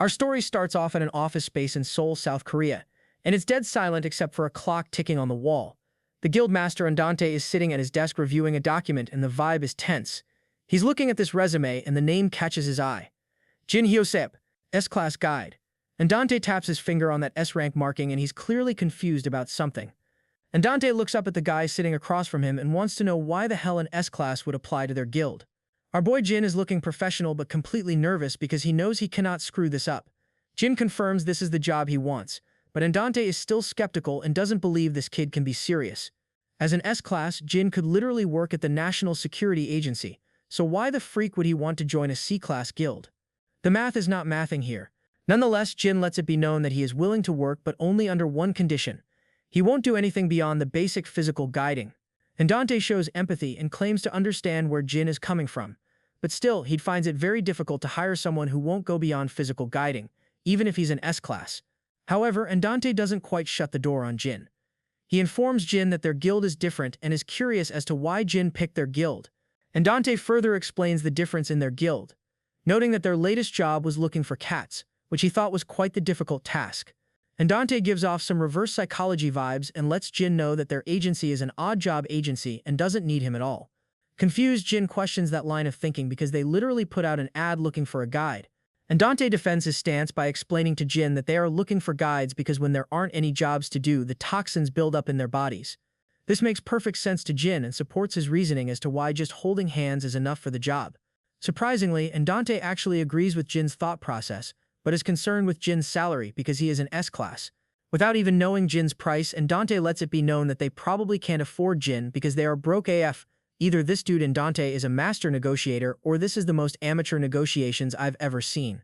Our story starts off at an office space in Seoul, South Korea, and it's dead silent except for a clock ticking on the wall. The guildmaster Andante is sitting at his desk reviewing a document, and the vibe is tense. He's looking at this resume, and the name catches his eye. Jin Hyosep, S-Class Guide. Andante taps his finger on that S-rank marking, and he's clearly confused about something. Andante looks up at the guy sitting across from him and wants to know why the hell an S-Class would apply to their guild. Our boy Jin is looking professional but completely nervous because he knows he cannot screw this up. Jin confirms this is the job he wants, but Andante is still skeptical and doesn't believe this kid can be serious. As an S-Class, Jin could literally work at the National Security Agency, so why the freak would he want to join a C-Class guild? The math is not mathing here. Nonetheless, Jin lets it be known that he is willing to work, but only under one condition. He won't do anything beyond the basic physical guiding. Andante shows empathy and claims to understand where Jin is coming from. But still, he finds it very difficult to hire someone who won't go beyond physical guiding, even if he's an S-Class. However, Andante doesn't quite shut the door on Jin. He informs Jin that their guild is different and is curious as to why Jin picked their guild. Andante further explains the difference in their guild, noting that their latest job was looking for cats, which he thought was quite the difficult task. Andante gives off some reverse psychology vibes and lets Jin know that their agency is an odd job agency and doesn't need him at all. Confused, Jin questions that line of thinking because they literally put out an ad looking for a guide. Andante defends his stance by explaining to Jin that they are looking for guides because when there aren't any jobs to do, the toxins build up in their bodies. This makes perfect sense to Jin and supports his reasoning as to why just holding hands is enough for the job. Surprisingly, Andante actually agrees with Jin's thought process, but is concerned with Jin's salary because he is an S-Class. Without even knowing Jin's price, Andante lets it be known that they probably can't afford Jin because they are broke AF. Either this dude Andante is a master negotiator or this is the most amateur negotiations I've ever seen.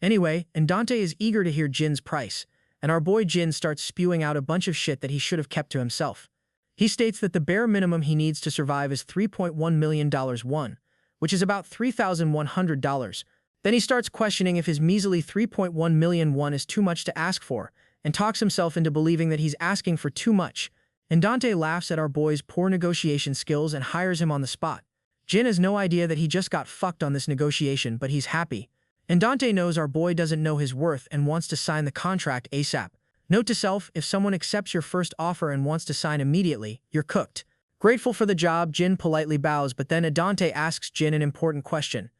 Anyway, Andante is eager to hear Jin's price, and our boy Jin starts spewing out a bunch of shit that he should have kept to himself. He states that the bare minimum he needs to survive is $3.1 million won, which is about $3,100. Then he starts questioning if his measly 3.1 million won is too much to ask for, and talks himself into believing that he's asking for too much. Andante laughs at our boy's poor negotiation skills and hires him on the spot. Jin has no idea that he just got fucked on this negotiation, but he's happy. Andante knows our boy doesn't know his worth and wants to sign the contract ASAP. Note to self, if someone accepts your first offer and wants to sign immediately, you're cooked. Grateful for the job, Jin politely bows, but then Andante asks Jin an important question.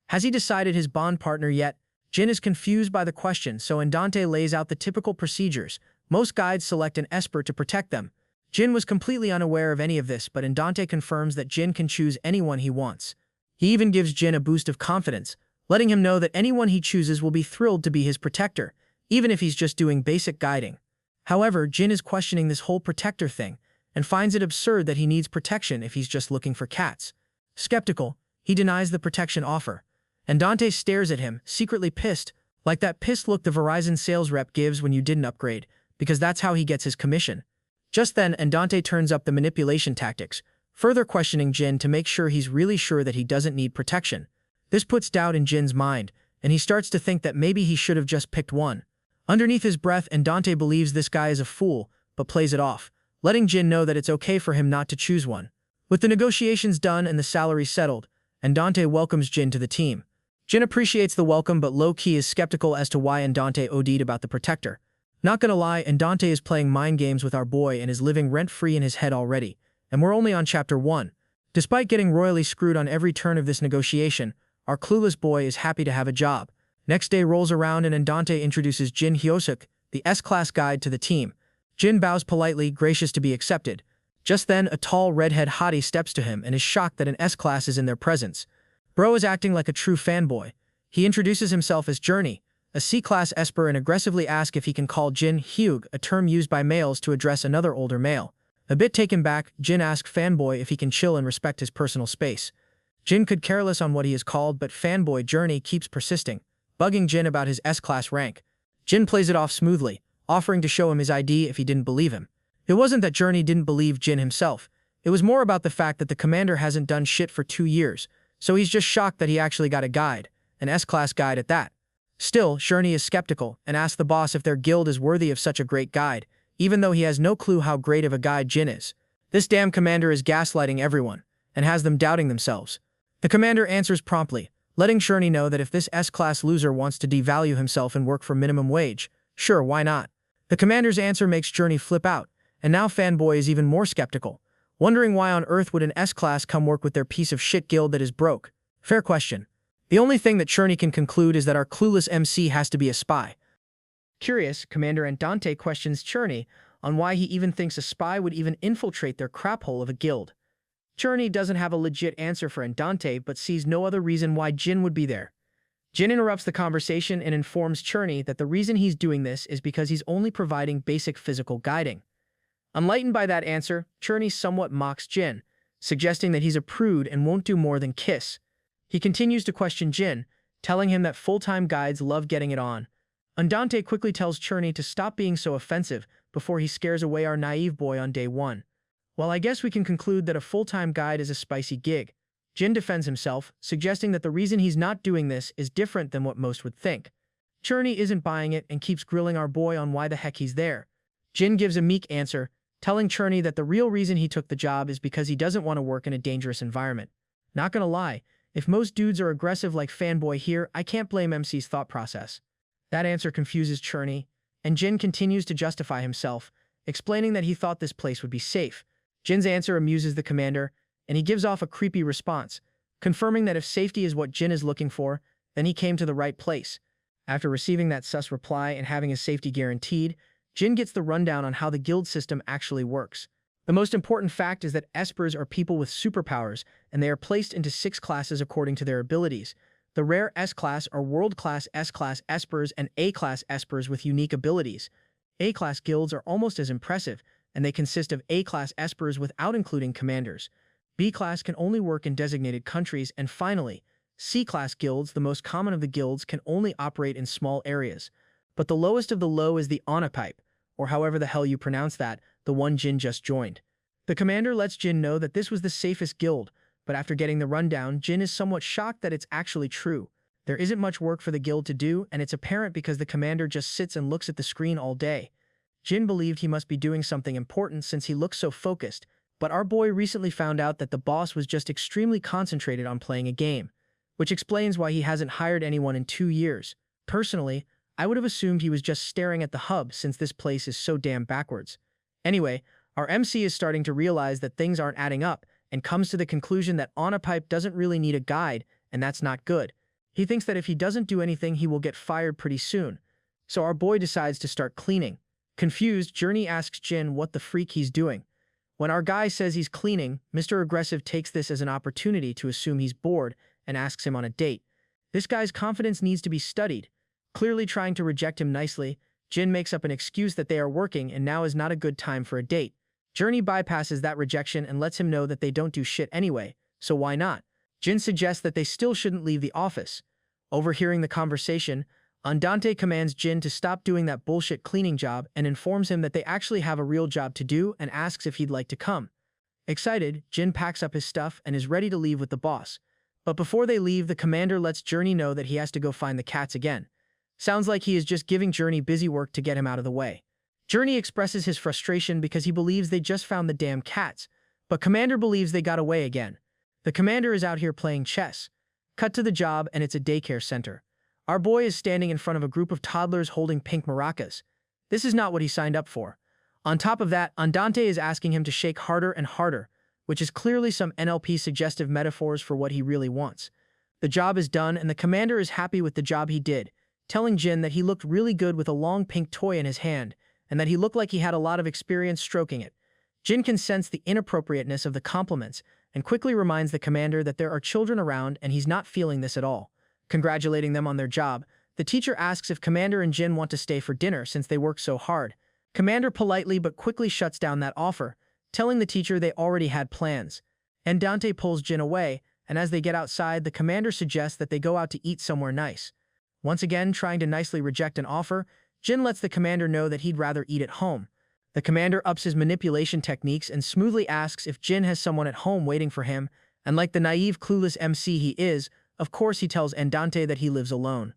Has he decided his bond partner yet? Jin is confused by the question, so Andante lays out the typical procedures. Most guides select an esper to protect them. Jin was completely unaware of any of this, but Andante confirms that Jin can choose anyone he wants. He even gives Jin a boost of confidence, letting him know that anyone he chooses will be thrilled to be his protector, even if he's just doing basic guiding. However, Jin is questioning this whole protector thing, and finds it absurd that he needs protection if he's just looking for cats. Skeptical, he denies the protection offer. Andante stares at him, secretly pissed, like that pissed look the Verizon sales rep gives when you didn't upgrade, because that's how he gets his commission. Just then, Andante turns up the manipulation tactics, further questioning Jin to make sure he's really sure that he doesn't need protection. This puts doubt in Jin's mind, and he starts to think that maybe he should have just picked one. Underneath his breath, Andante believes this guy is a fool, but plays it off, letting Jin know that it's okay for him not to choose one. With the negotiations done and the salary settled, Andante welcomes Jin to the team. Jin appreciates the welcome but low-key is skeptical as to why Andante OD'd about the protector. Not gonna lie, Andante is playing mind games with our boy and is living rent-free in his head already, and we're only on chapter 1. Despite getting royally screwed on every turn of this negotiation, our clueless boy is happy to have a job. Next day rolls around and Andante introduces Jin Hyosuk, the S-Class guide, to the team. Jin bows politely, gracious to be accepted. Just then, a tall redhead hottie steps to him and is shocked that an S-Class is in their presence. Bro is acting like a true fanboy. He introduces himself as Journey, a C-Class esper, and aggressively asks if he can call Jin Hyug, a term used by males to address another older male. A bit taken back, Jin asks Fanboy if he can chill and respect his personal space. Jin could care less on what he is called, but Fanboy Journey keeps persisting, bugging Jin about his S-Class rank. Jin plays it off smoothly, offering to show him his ID if he didn't believe him. It wasn't that Journey didn't believe Jin himself. It was more about the fact that the commander hasn't done shit for 2 years, so he's just shocked that he actually got a guide, an S-Class guide at that. Still, Journey is skeptical and asks the boss if their guild is worthy of such a great guide, even though he has no clue how great of a guide Jin is. This damn commander is gaslighting everyone, and has them doubting themselves. The commander answers promptly, letting Cherney know that if this S-class loser wants to devalue himself and work for minimum wage, sure, why not? The commander's answer makes Cherney flip out, and now Fanboy is even more skeptical, wondering why on earth would an S-class come work with their piece of shit guild that is broke. Fair question. The only thing that Cherney can conclude is that our clueless MC has to be a spy. Curious, Commander Andante questions Cherney on why he even thinks a spy would even infiltrate their crap hole of a guild. Cherney doesn't have a legit answer for Andante but sees no other reason why Jin would be there. Jin interrupts the conversation and informs Cherney that the reason he's doing this is because he's only providing basic physical guiding. Enlightened by that answer, Cherney somewhat mocks Jin, suggesting that he's a prude and won't do more than kiss. He continues to question Jin, telling him that full-time guides love getting it on. Andante quickly tells Cherney to stop being so offensive before he scares away our naive boy on day one. Well, I guess we can conclude that a full-time guide is a spicy gig. Jin defends himself, suggesting that the reason he's not doing this is different than what most would think. Cherney isn't buying it and keeps grilling our boy on why the heck he's there. Jin gives a meek answer, telling Cherney that the real reason he took the job is because he doesn't want to work in a dangerous environment. Not gonna lie, if most dudes are aggressive like Fanboy here, I can't blame MC's thought process. That answer confuses Cherney, and Jin continues to justify himself, explaining that he thought this place would be safe. Jin's answer amuses the commander, and he gives off a creepy response, confirming that if safety is what Jin is looking for, then he came to the right place. After receiving that sus reply and having his safety guaranteed, Jin gets the rundown on how the guild system actually works. The most important fact is that espers are people with superpowers, and they are placed into 6 classes according to their abilities. The rare S-class are world-class S-class espers and A-class espers with unique abilities. A-class guilds are almost as impressive, and they consist of A-class espers without including commanders. B-class can only work in designated countries, and finally, C-class guilds, the most common of the guilds, can only operate in small areas. But the lowest of the low is the Onapipe, or however the hell you pronounce that, the one Jin just joined. The commander lets Jin know that this was the safest guild, but after getting the rundown, Jin is somewhat shocked that it's actually true. There isn't much work for the guild to do, and it's apparent because the commander just sits and looks at the screen all day. Jin believed he must be doing something important since he looks so focused, but our boy recently found out that the boss was just extremely concentrated on playing a game, which explains why he hasn't hired anyone in 2 years. Personally, I would have assumed he was just staring at the hub since this place is so damn backwards. Anyway, our MC is starting to realize that things aren't adding up and comes to the conclusion that Onapipe doesn't really need a guide, and that's not good. He thinks that if he doesn't do anything, he will get fired pretty soon. So our boy decides to start cleaning. Confused, Journey asks Jin what the freak he's doing. When our guy says he's cleaning, Mr. Aggressive takes this as an opportunity to assume he's bored and asks him on a date. This guy's confidence needs to be studied. Clearly trying to reject him nicely, Jin makes up an excuse that they are working and now is not a good time for a date. Journey bypasses that rejection and lets him know that they don't do shit anyway, so why not? Jin suggests that they still shouldn't leave the office. Overhearing the conversation, Andante commands Jin to stop doing that bullshit cleaning job and informs him that they actually have a real job to do and asks if he'd like to come. Excited, Jin packs up his stuff and is ready to leave with the boss. But before they leave, the commander lets Journey know that he has to go find the cats again. Sounds like he is just giving Journey busy work to get him out of the way. Journey expresses his frustration because he believes they just found the damn cats, but Commander believes they got away again. The commander is out here playing chess. Cut to the job and it's a daycare center. Our boy is standing in front of a group of toddlers holding pink maracas. This is not what he signed up for. On top of that, Andante is asking him to shake harder and harder, which is clearly some NLP suggestive metaphors for what he really wants. The job is done and the commander is happy with the job he did, telling Jin that he looked really good with a long pink toy in his hand, and that he looked like he had a lot of experience stroking it. Jin can sense the inappropriateness of the compliments and quickly reminds the commander that there are children around and he's not feeling this at all. Congratulating them on their job, the teacher asks if Commander and Jin want to stay for dinner since they work so hard. Commander politely but quickly shuts down that offer, telling the teacher they already had plans. Andante pulls Jin away, and as they get outside, the commander suggests that they go out to eat somewhere nice. Once again, trying to nicely reject an offer, Jin lets the commander know that he'd rather eat at home. The commander ups his manipulation techniques and smoothly asks if Jin has someone at home waiting for him, and like the naive, clueless MC he is, of course he tells Andante that he lives alone.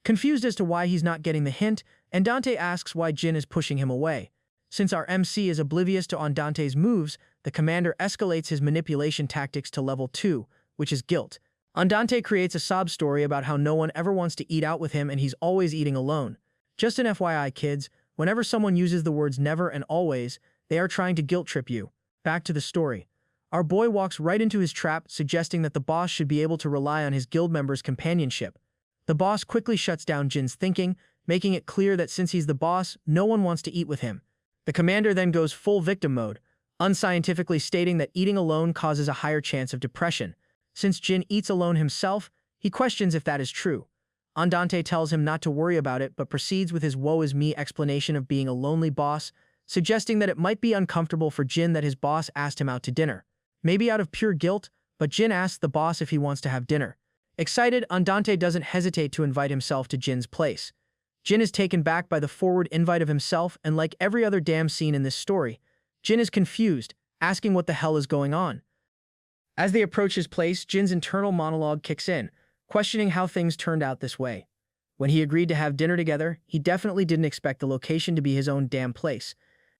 Confused as to why he's not getting the hint, Andante asks why Jin is pushing him away. Since our MC is oblivious to Andante's moves, the commander escalates his manipulation tactics to level 2, which is guilt. Andante creates a sob story about how no one ever wants to eat out with him and he's always eating alone. Just an FYI, kids, whenever someone uses the words never and always, they are trying to guilt trip you. Back to the story. Our boy walks right into his trap, suggesting that the boss should be able to rely on his guild members' companionship. The boss quickly shuts down Jin's thinking, making it clear that since he's the boss, no one wants to eat with him. The commander then goes full victim mode, unscientifically stating that eating alone causes a higher chance of depression. Since Jin eats alone himself, he questions if that is true. Andante tells him not to worry about it but proceeds with his woe is me explanation of being a lonely boss, suggesting that it might be uncomfortable for Jin that his boss asked him out to dinner. Maybe out of pure guilt, but Jin asks the boss if he wants to have dinner. Excited, Andante doesn't hesitate to invite himself to Jin's place. Jin is taken back by the forward invite of himself, and like every other damn scene in this story, Jin is confused, asking what the hell is going on. As they approach his place, Jin's internal monologue kicks in, questioning how things turned out this way. When he agreed to have dinner together, he definitely didn't expect the location to be his own damn place.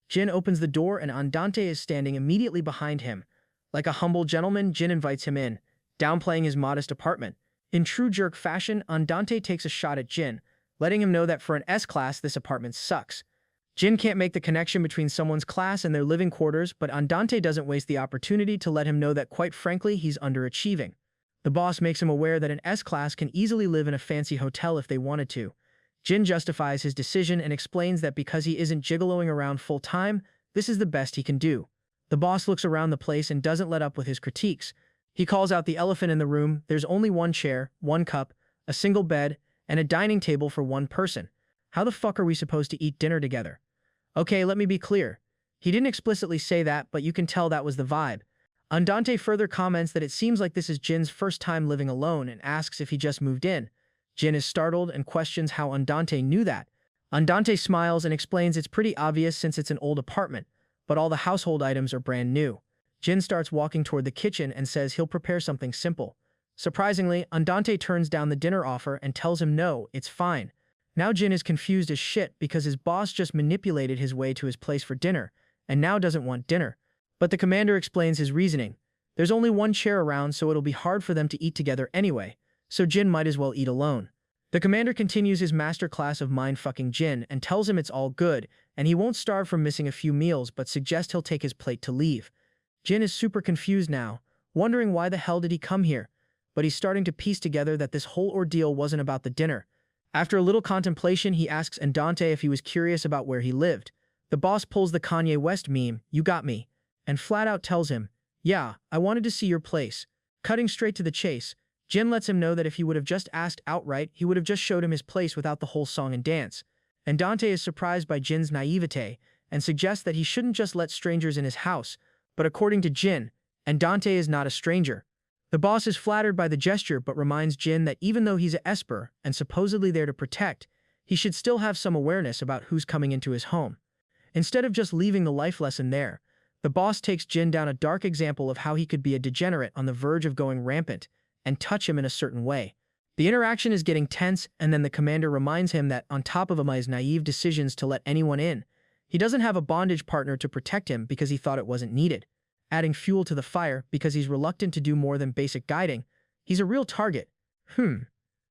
Jin opens the door and Andante is standing immediately behind him. Like a humble gentleman, Jin invites him in, downplaying his modest apartment. In true jerk fashion, Andante takes a shot at Jin, letting him know that for an S-class, this apartment sucks. Jin can't make the connection between someone's class and their living quarters, but Andante doesn't waste the opportunity to let him know that quite frankly, he's underachieving. The boss makes him aware that an S-class can easily live in a fancy hotel if they wanted to. Jin justifies his decision and explains that because he isn't gigoloing around full-time, this is the best he can do. The boss looks around the place and doesn't let up with his critiques. He calls out the elephant in the room. There's only one chair, one cup, a single bed, and a dining table for one person. How the fuck are we supposed to eat dinner together? Okay, let me be clear. He didn't explicitly say that, but you can tell that was the vibe. Andante further comments that it seems like this is Jin's first time living alone and asks if he just moved in. Jin is startled and questions how Andante knew that. Andante smiles and explains it's pretty obvious since it's an old apartment, but all the household items are brand new. Jin starts walking toward the kitchen and says he'll prepare something simple. Surprisingly, Andante turns down the dinner offer and tells him no, it's fine. Now Jin is confused as shit because his boss just manipulated his way to his place for dinner, and now doesn't want dinner. But the commander explains his reasoning. There's only one chair around, so it'll be hard for them to eat together anyway, so Jin might as well eat alone. The commander continues his masterclass of mind-fucking Jin and tells him it's all good, and he won't starve from missing a few meals but suggests he'll take his plate to leave. Jin is super confused now, wondering why the hell did he come here, but he's starting to piece together that this whole ordeal wasn't about the dinner. After a little contemplation, he asks Andante if he was curious about where he lived. The boss pulls the Kanye West meme, "You got me," and flat out tells him, "Yeah, I wanted to see your place." Cutting straight to the chase, Jin lets him know that if he would have just asked outright, he would have just showed him his place without the whole song and dance. Andante is surprised by Jin's naivete and suggests that he shouldn't just let strangers in his house, but according to Jin, Andante is not a stranger. The boss is flattered by the gesture but reminds Jin that even though he's a Esper and supposedly there to protect, he should still have some awareness about who's coming into his home. Instead of just leaving the life lesson there, the boss takes Jin down a dark example of how he could be a degenerate on the verge of going rampant and touch him in a certain way. The interaction is getting tense, and then the commander reminds him that on top of his naive decisions to let anyone in, he doesn't have a bondage partner to protect him because he thought it wasn't needed. Adding fuel to the fire because he's reluctant to do more than basic guiding. He's a real target.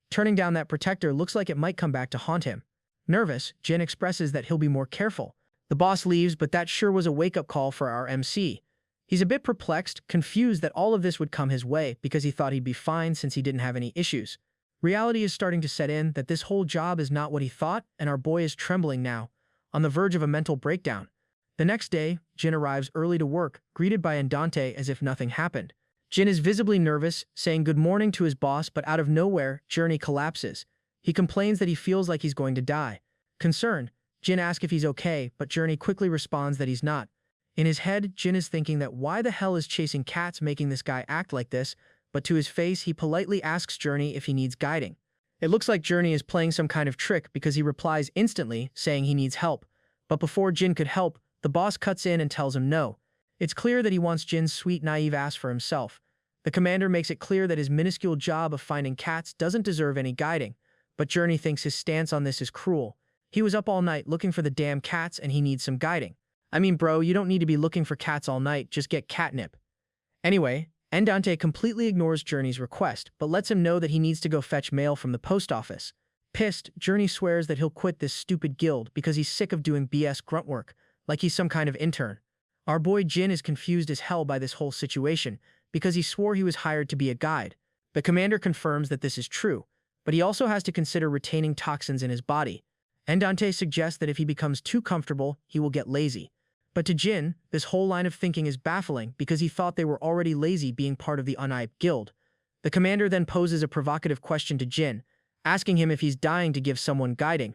Turning down that protector looks like it might come back to haunt him. Nervous, Jin expresses that he'll be more careful. The boss leaves, but that sure was a wake-up call for our MC. He's a bit perplexed, confused that all of this would come his way because he thought he'd be fine since he didn't have any issues. Reality is starting to set in that this whole job is not what he thought, and our boy is trembling now, on the verge of a mental breakdown. The next day, Jin arrives early to work, greeted by Andante as if nothing happened. Jin is visibly nervous, saying good morning to his boss, but out of nowhere, Journey collapses. He complains that he feels like he's going to die. Concerned, Jin asks if he's okay, but Journey quickly responds that he's not. In his head, Jin is thinking that why the hell is chasing cats making this guy act like this, but to his face, he politely asks Journey if he needs guiding. It looks like Journey is playing some kind of trick because he replies instantly, saying he needs help. But before Jin could help, the boss cuts in and tells him no. It's clear that he wants Jin's sweet, naive ass for himself. The commander makes it clear that his minuscule job of finding cats doesn't deserve any guiding, but Journey thinks his stance on this is cruel. He was up all night looking for the damn cats and he needs some guiding. I mean, bro, you don't need to be looking for cats all night, just get catnip. Anyway, Andante completely ignores Journey's request, but lets him know that he needs to go fetch mail from the post office. Pissed, Journey swears that he'll quit this stupid guild because he's sick of doing BS grunt work, like he's some kind of intern. Our boy Jin is confused as hell by this whole situation because he swore he was hired to be a guide. The commander confirms that this is true, but he also has to consider retaining toxins in his body. Andante suggests that if he becomes too comfortable, he will get lazy. But to Jin, this whole line of thinking is baffling because he thought they were already lazy being part of the Unhyped Guild. The commander then poses a provocative question to Jin, asking him if he's dying to give someone guiding.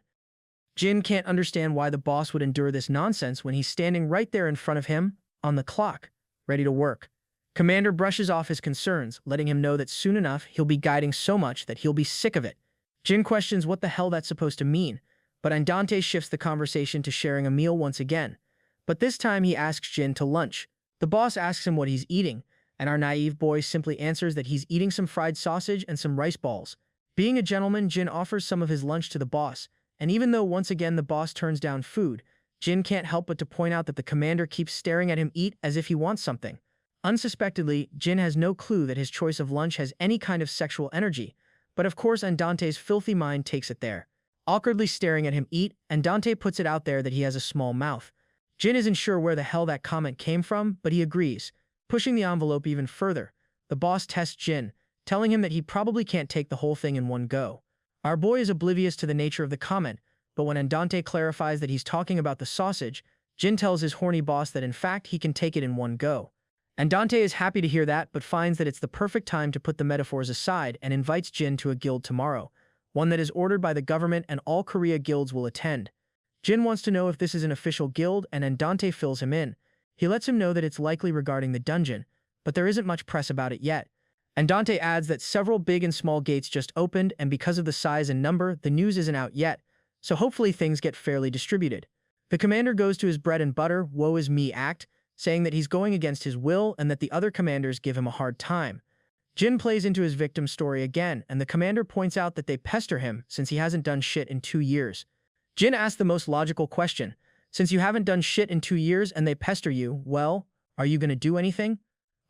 Jin can't understand why the boss would endure this nonsense when he's standing right there in front of him, on the clock, ready to work. Commander brushes off his concerns, letting him know that soon enough he'll be guiding so much that he'll be sick of it. Jin questions what the hell that's supposed to mean, but Andante shifts the conversation to sharing a meal once again. But this time he asks Jin to lunch. The boss asks him what he's eating, and our naive boy simply answers that he's eating some fried sausage and some rice balls. Being a gentleman, Jin offers some of his lunch to the boss, and even though once again the boss turns down food, Jin can't help but to point out that the commander keeps staring at him eat as if he wants something. Unsuspectedly, Jin has no clue that his choice of lunch has any kind of sexual energy, but of course Andante's filthy mind takes it there. Awkwardly staring at him eat, Andante puts it out there that he has a small mouth. Jin isn't sure where the hell that comment came from, but he agrees, pushing the envelope even further. The boss tests Jin, telling him that he probably can't take the whole thing in one go. Our boy is oblivious to the nature of the comment, but when Andante clarifies that he's talking about the sausage, Jin tells his horny boss that in fact he can take it in one go. Andante is happy to hear that, but finds that it's the perfect time to put the metaphors aside and invites Jin to a guild tomorrow, one that is ordered by the government and all Korea guilds will attend. Jin wants to know if this is an official guild, and Andante fills him in. He lets him know that it's likely regarding the dungeon, but there isn't much press about it yet. Andante adds that several big and small gates just opened, and because of the size and number, the news isn't out yet, so hopefully things get fairly distributed. The commander goes to his bread and butter, woe is me act, saying that he's going against his will and that the other commanders give him a hard time. Jin plays into his victim story again, and the commander points out that they pester him since he hasn't done shit in 2 years. Jin asks the most logical question, since you haven't done shit in 2 years and they pester you, well, are you gonna do anything?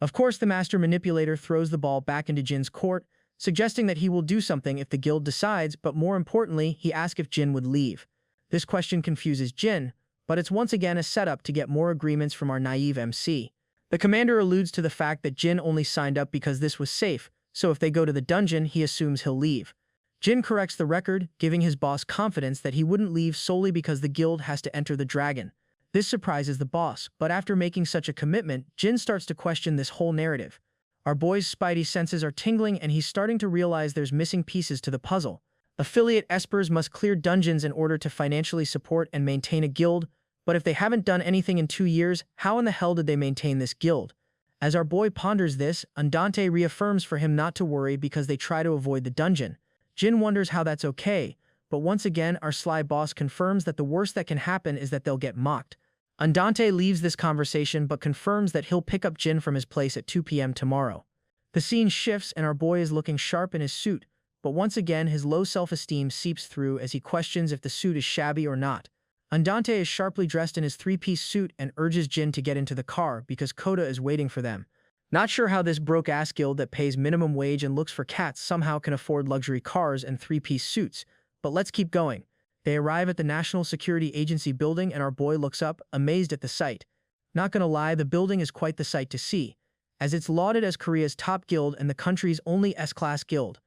Of course, the master manipulator throws the ball back into Jin's court, suggesting that he will do something if the guild decides, but more importantly, he asks if Jin would leave. This question confuses Jin, but it's once again a setup to get more agreements from our naive MC. The commander alludes to the fact that Jin only signed up because this was safe, so if they go to the dungeon, he assumes he'll leave. Jin corrects the record, giving his boss confidence that he wouldn't leave solely because the guild has to enter the dragon. This surprises the boss, but after making such a commitment, Jin starts to question this whole narrative. Our boy's spidey senses are tingling and he's starting to realize there's missing pieces to the puzzle. Affiliate espers must clear dungeons in order to financially support and maintain a guild, but if they haven't done anything in 2 years, how in the hell did they maintain this guild? As our boy ponders this, Andante reaffirms for him not to worry because they try to avoid the dungeon. Jin wonders how that's okay, but once again our sly boss confirms that the worst that can happen is that they'll get mocked. Andante leaves this conversation but confirms that he'll pick up Jin from his place at 2 p.m. tomorrow. The scene shifts and our boy is looking sharp in his suit, but once again his low self-esteem seeps through as he questions if the suit is shabby or not. Andante is sharply dressed in his 3-piece suit and urges Jin to get into the car because Kota is waiting for them. Not sure how this broke-ass guild that pays minimum wage and looks for cats somehow can afford luxury cars and 3-piece suits, but let's keep going. They arrive at the National Security Agency building and our boy looks up, amazed at the sight. Not gonna lie, the building is quite the sight to see, as it's lauded as Korea's top guild and the country's only S-class guild.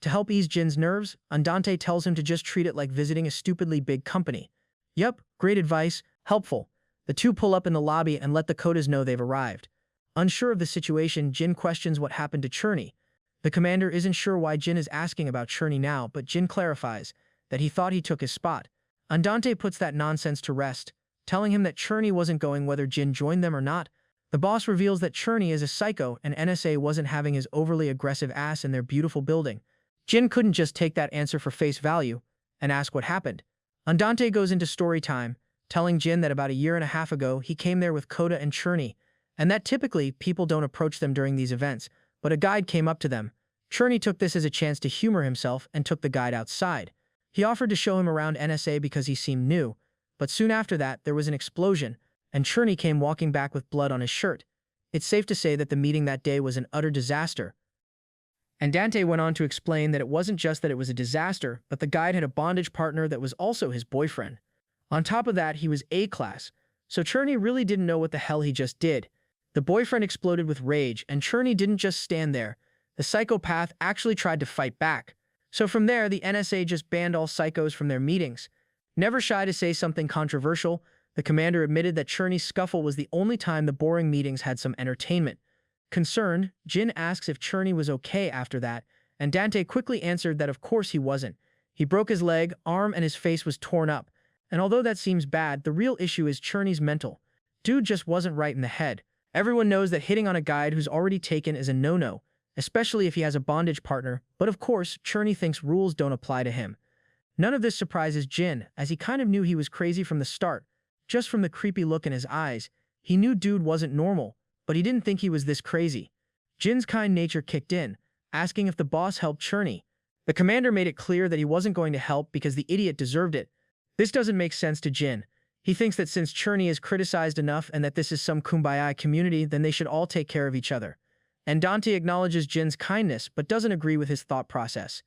To help ease Jin's nerves, Andante tells him to just treat it like visiting a stupidly big company. Yup, great advice, helpful. The two pull up in the lobby and let the Kotas know they've arrived. Unsure of the situation, Jin questions what happened to Cherney. The commander isn't sure why Jin is asking about Cherney now, but Jin clarifies that he thought he took his spot. Andante puts that nonsense to rest, telling him that Cherney wasn't going whether Jin joined them or not. The boss reveals that Cherney is a psycho and NSA wasn't having his overly aggressive ass in their beautiful building. Jin couldn't just take that answer for face value and ask what happened. Andante goes into story time, telling Jin that about 1.5 years ago he came there with Kota and Cherney, and that typically people don't approach them during these events, but a guide came up to them. Cherney took this as a chance to humor himself and took the guide outside. He offered to show him around NSA because he seemed new, but soon after that there was an explosion, and Cherney came walking back with blood on his shirt. it's safe to say that the meeting that day was an utter disaster. And Dante went on to explain that it wasn't just that it was a disaster, but the guide had a bondage partner that was also his boyfriend. On top of that, he was A-class, so Cherney really didn't know what the hell he just did. The boyfriend exploded with rage, and Cherney didn't just stand there. The psychopath actually tried to fight back. So from there, the NSA just banned all psychos from their meetings. Never shy to say something controversial, the commander admitted that Cherney's scuffle was the only time the boring meetings had some entertainment. Concerned, Jin asks if Cherney was okay after that, and Dante quickly answered that of course he wasn't. He broke his leg, arm, and his face was torn up. And although that seems bad, the real issue is Cherney's mental. Dude just wasn't right in the head. Everyone knows that hitting on a guide who's already taken is a no-no, especially if he has a bondage partner, but of course, Cherney thinks rules don't apply to him. None of this surprises Jin, as he kind of knew he was crazy from the start. Just from the creepy look in his eyes, he knew dude wasn't normal, but he didn't think he was this crazy. Jin's kind nature kicked in, asking if the boss helped Cherney. The commander made it clear that he wasn't going to help because the idiot deserved it. This doesn't make sense to Jin. He thinks that since Cherney is criticized enough and that this is some kumbaya community, then they should all take care of each other. And Dante acknowledges Jin's kindness, but doesn't agree with his thought process.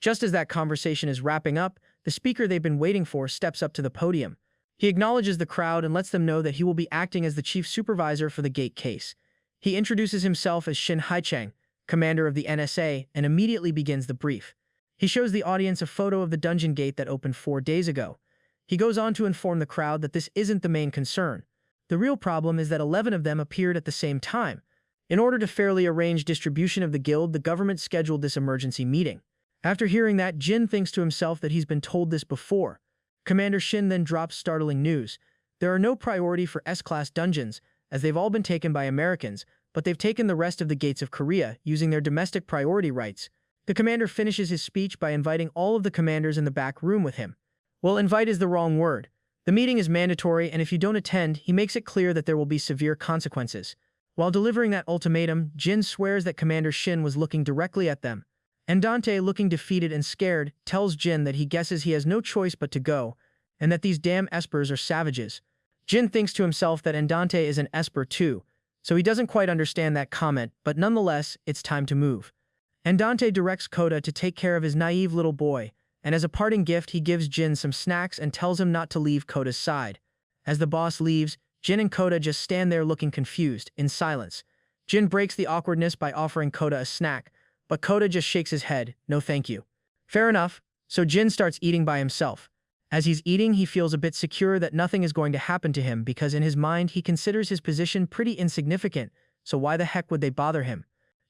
Just as that conversation is wrapping up, the speaker they've been waiting for steps up to the podium. He acknowledges the crowd and lets them know that he will be acting as the chief supervisor for the gate case. He introduces himself as Shin Haichang, commander of the NSA, and immediately begins the brief. He shows the audience a photo of the dungeon gate that opened 4 days ago. He goes on to inform the crowd that this isn't the main concern. The real problem is that 11 of them appeared at the same time. In order to fairly arrange distribution of the guild, the government scheduled this emergency meeting. After hearing that, Jin thinks to himself that he's been told this before. Commander Shin then drops startling news. There are no priority for S-class dungeons, as they've all been taken by Americans, but they've taken the rest of the gates of Korea, using their domestic priority rights. The commander finishes his speech by inviting all of the commanders in the back room with him. Well, invite is the wrong word. The meeting is mandatory, and if you don't attend, he makes it clear that there will be severe consequences. While delivering that ultimatum, Jin swears that Commander Shin was looking directly at them. And Dante, looking defeated and scared, tells Jin that he guesses he has no choice but to go, and that these damn espers are savages. Jin thinks to himself that Andante is an esper too, so he doesn't quite understand that comment, but nonetheless, it's time to move. Andante directs Koda to take care of his naive little boy, and as a parting gift, he gives Jin some snacks and tells him not to leave Koda's side. As the boss leaves, Jin and Koda just stand there looking confused, in silence. Jin breaks the awkwardness by offering Koda a snack, but Koda just shakes his head, no thank you. Fair enough, so Jin starts eating by himself. As he's eating, he feels a bit secure that nothing is going to happen to him because in his mind he considers his position pretty insignificant, so why the heck would they bother him?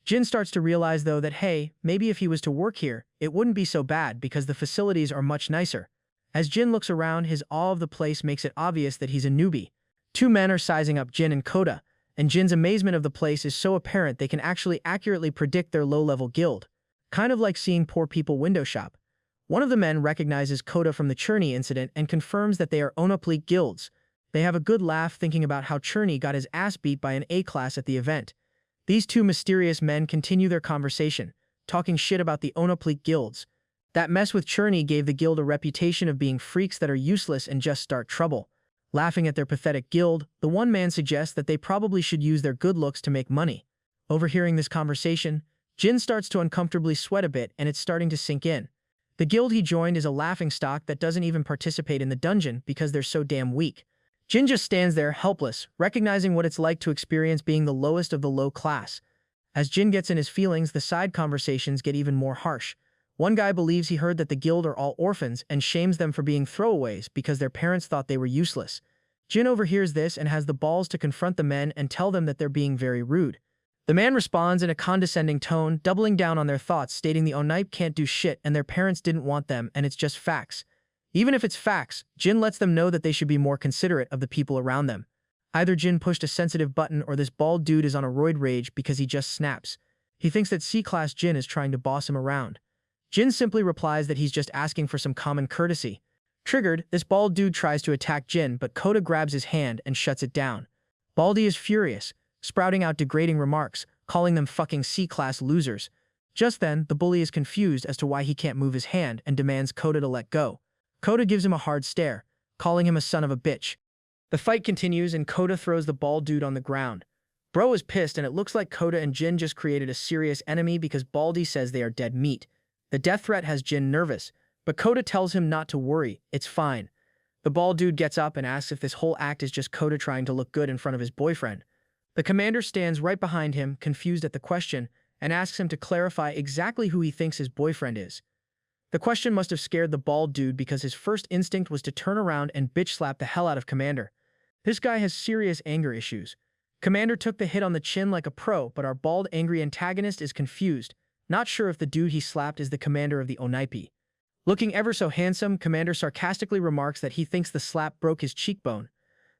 Jin starts to realize though that hey, maybe if he was to work here, it wouldn't be so bad because the facilities are much nicer. As Jin looks around, his awe of the place makes it obvious that he's a newbie. 2 men are sizing up Jin and Koda, and Jin's amazement of the place is so apparent they can actually accurately predict their low-level guild. Kind of like seeing poor people window shop. One of the men recognizes Koda from the Cherney incident and confirms that they are Onopleek guilds. They have a good laugh thinking about how Cherney got his ass beat by an A-class at the event. These 2 mysterious men continue their conversation, talking shit about the Onopleek guilds. That mess with Cherney gave the guild a reputation of being freaks that are useless and just start trouble. Laughing at their pathetic guild, the one man suggests that they probably should use their good looks to make money. Overhearing this conversation, Jin starts to uncomfortably sweat a bit and it's starting to sink in. The guild he joined is a laughingstock that doesn't even participate in the dungeon because they're so damn weak. Jin just stands there, helpless, recognizing what it's like to experience being the lowest of the low class. As Jin gets in his feelings, the side conversations get even more harsh. One guy believes he heard that the guild are all orphans and shames them for being throwaways because their parents thought they were useless. Jin overhears this and has the balls to confront the men and tell them that they're being very rude. The man responds in a condescending tone, doubling down on their thoughts, stating the Onipe can't do shit and their parents didn't want them and it's just facts. Even if it's facts, Jin lets them know that they should be more considerate of the people around them. Either Jin pushed a sensitive button or this bald dude is on a roid rage because he just snaps. He thinks that C-class Jin is trying to boss him around. Jin simply replies that he's just asking for some common courtesy. Triggered, this bald dude tries to attack Jin, but Koda grabs his hand and shuts it down. Baldy is furious, sprouting out degrading remarks, calling them fucking C-class losers. Just then, the bully is confused as to why he can't move his hand and demands Koda to let go. Koda gives him a hard stare, calling him a son of a bitch. The fight continues and Koda throws the bald dude on the ground. Bro is pissed, and it looks like Kota and Jin just created a serious enemy because Baldy says they are dead meat. The death threat has Jin nervous, but Kota tells him not to worry, it's fine. The bald dude gets up and asks if this whole act is just Kota trying to look good in front of his boyfriend. The commander stands right behind him, confused at the question, and asks him to clarify exactly who he thinks his boyfriend is. The question must have scared the bald dude because his first instinct was to turn around and bitch slap the hell out of Commander. This guy has serious anger issues. Commander took the hit on the chin like a pro, but our bald angry antagonist is confused, not sure if the dude he slapped is the commander of the Onaipi. Looking ever so handsome, Commander sarcastically remarks that he thinks the slap broke his cheekbone.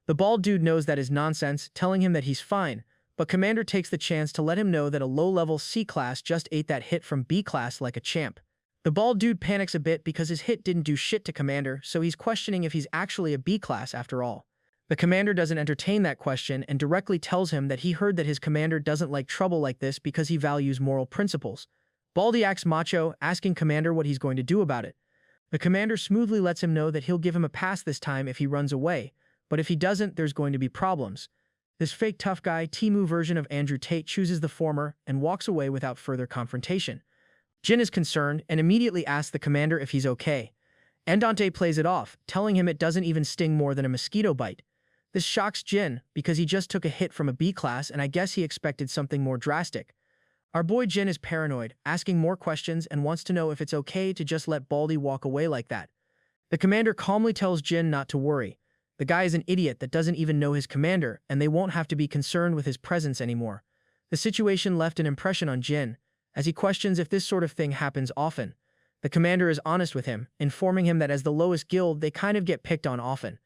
The bald dude knows that is nonsense, telling him that he's fine, but Commander takes the chance to let him know that a low-level C-class just ate that hit from B-class like a champ. The bald dude panics a bit because his hit didn't do shit to Commander, so he's questioning if he's actually a B-class after all. The commander doesn't entertain that question and directly tells him that he heard that his commander doesn't like trouble like this because he values moral principles. Baldy acts macho, asking Commander what he's going to do about it. The commander smoothly lets him know that he'll give him a pass this time if he runs away, but if he doesn't, there's going to be problems. This fake tough guy, Timu version of Andrew Tate chooses the former and walks away without further confrontation. Jin is concerned and immediately asks the commander if he's okay. Andante plays it off, telling him it doesn't even sting more than a mosquito bite. This shocks Jin because he just took a hit from a B-class and I guess he expected something more drastic. Our boy Jin is paranoid, asking more questions and wants to know if it's okay to just let Baldy walk away like that. The commander calmly tells Jin not to worry. The guy is an idiot that doesn't even know his commander and they won't have to be concerned with his presence anymore. The situation left an impression on Jin, as he questions if this sort of thing happens often. The commander is honest with him, informing him that as the lowest guild they kind of get picked on often.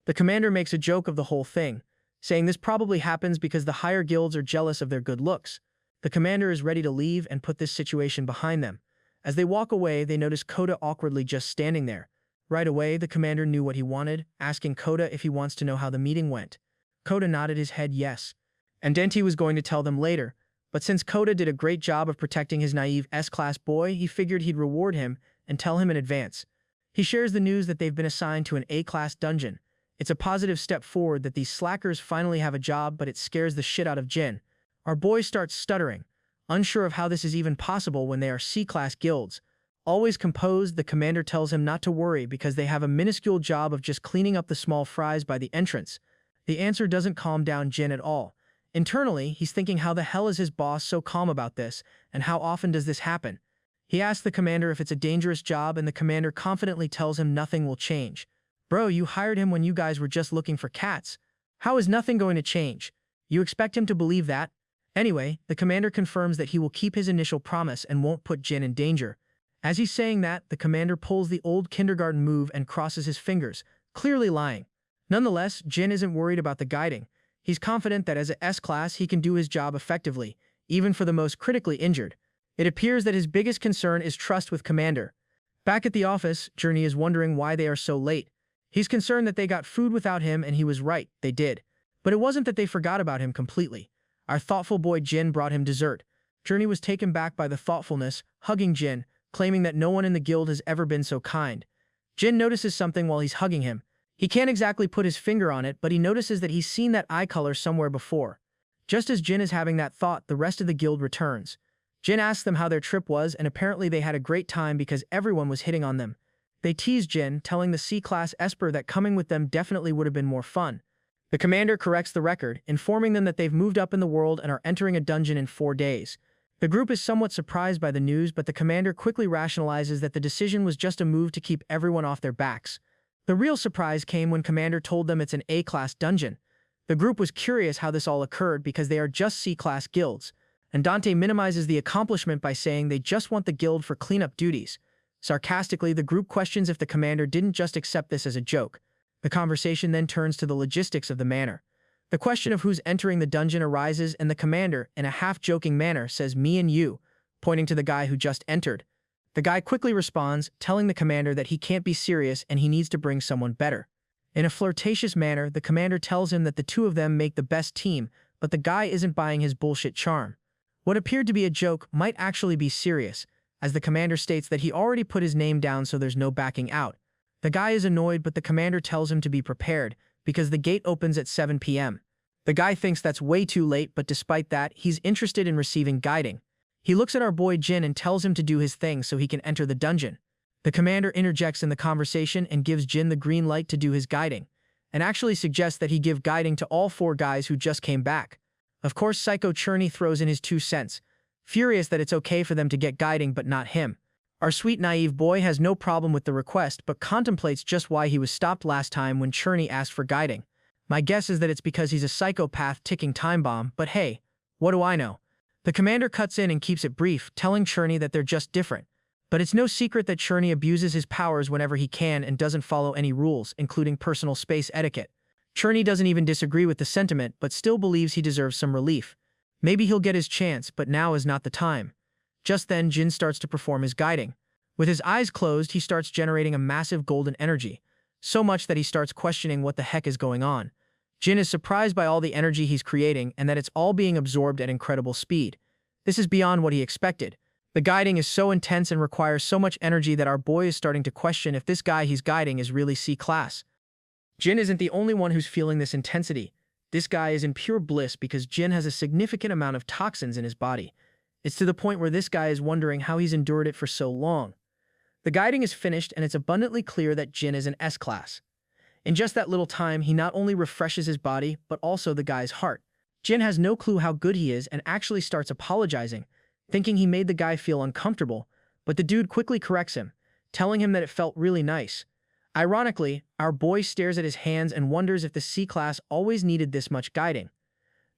The commander makes a joke of the whole thing, saying this probably happens because the higher guilds are jealous of their good looks. The commander is ready to leave and put this situation behind them. As they walk away, they notice Kota awkwardly just standing there. Right away, the commander knew what he wanted, asking Kota if he wants to know how the meeting went. Kota nodded his head yes. Andante was going to tell them later, but since Kota did a great job of protecting his naive S-class boy, he figured he'd reward him and tell him in advance. He shares the news that they've been assigned to an A-class dungeon. It's a positive step forward that these slackers finally have a job, but it scares the shit out of Jin. Our boy starts stuttering, unsure of how this is even possible when they are C-class guilds. Always composed, the commander tells him not to worry because they have a minuscule job of just cleaning up the small fries by the entrance. The answer doesn't calm down Jin at all. Internally, he's thinking how the hell is his boss so calm about this, and how often does this happen? He asks the commander if it's a dangerous job, and the commander confidently tells him nothing will change. Bro, you hired him when you guys were just looking for cats. How is nothing going to change? You expect him to believe that? Anyway, the commander confirms that he will keep his initial promise and won't put Jin in danger. As he's saying that, the commander pulls the old kindergarten move and crosses his fingers, clearly lying. Nonetheless, Jin isn't worried about the guiding. He's confident that as a S-class he can do his job effectively, even for the most critically injured. It appears that his biggest concern is trust with Commander. Back at the office, Journey is wondering why they are so late. He's concerned that they got food without him, and he was right, they did. But it wasn't that they forgot about him completely. Our thoughtful boy Jin brought him dessert. Journey was taken back by the thoughtfulness, hugging Jin, claiming that no one in the guild has ever been so kind. Jin notices something while he's hugging him. He can't exactly put his finger on it, but he notices that he's seen that eye color somewhere before. Just as Jin is having that thought, the rest of the guild returns. Jin asks them how their trip was, and apparently they had a great time because everyone was hitting on them. They tease Jin, telling the C-class Esper that coming with them definitely would have been more fun. The commander corrects the record, informing them that they've moved up in the world and are entering a dungeon in 4 days. The group is somewhat surprised by the news, but the commander quickly rationalizes that the decision was just a move to keep everyone off their backs. The real surprise came when Commander told them it's an A-class dungeon. The group was curious how this all occurred because they are just C-class guilds, and Dante minimizes the accomplishment by saying they just want the guild for cleanup duties. Sarcastically, the group questions if the commander didn't just accept this as a joke. The conversation then turns to the logistics of the manor. The question of who's entering the dungeon arises, and the commander, in a half-joking manner, says me and you, pointing to the guy who just entered. The guy quickly responds, telling the commander that he can't be serious and he needs to bring someone better. In a flirtatious manner, the commander tells him that the two of them make the best team, but the guy isn't buying his bullshit charm. What appeared to be a joke might actually be serious, as the commander states that he already put his name down so there's no backing out. The guy is annoyed, but the commander tells him to be prepared, because the gate opens at 7 p.m. The guy thinks that's way too late, but despite that, he's interested in receiving guiding. He looks at our boy Jin and tells him to do his thing so he can enter the dungeon. The commander interjects in the conversation and gives Jin the green light to do his guiding, and actually suggests that he give guiding to all 4 guys who just came back. Of course, Psycho Cherney throws in his 2 cents, furious that it's okay for them to get guiding but not him. Our sweet naive boy has no problem with the request but contemplates just why he was stopped last time when Cherney asked for guiding. My guess is that it's because he's a psychopath ticking time bomb, but hey, what do I know? The commander cuts in and keeps it brief, telling Cherney that they're just different. But it's no secret that Cherney abuses his powers whenever he can and doesn't follow any rules, including personal space etiquette. Cherney doesn't even disagree with the sentiment, but still believes he deserves some relief. Maybe he'll get his chance, but now is not the time. Just then, Jin starts to perform his guiding. With his eyes closed, he starts generating a massive golden energy, so much that he starts questioning what the heck is going on. Jin is surprised by all the energy he's creating and that it's all being absorbed at incredible speed. This is beyond what he expected. The guiding is so intense and requires so much energy that our boy is starting to question if this guy he's guiding is really C-class. Jin isn't the only one who's feeling this intensity. This guy is in pure bliss because Jin has a significant amount of toxins in his body. It's to the point where this guy is wondering how he's endured it for so long. The guiding is finished and it's abundantly clear that Jin is an S-class. In just that little time, he not only refreshes his body, but also the guy's heart. Jin has no clue how good he is and actually starts apologizing, thinking he made the guy feel uncomfortable, but the dude quickly corrects him, telling him that it felt really nice. Ironically, our boy stares at his hands and wonders if the C-class always needed this much guiding.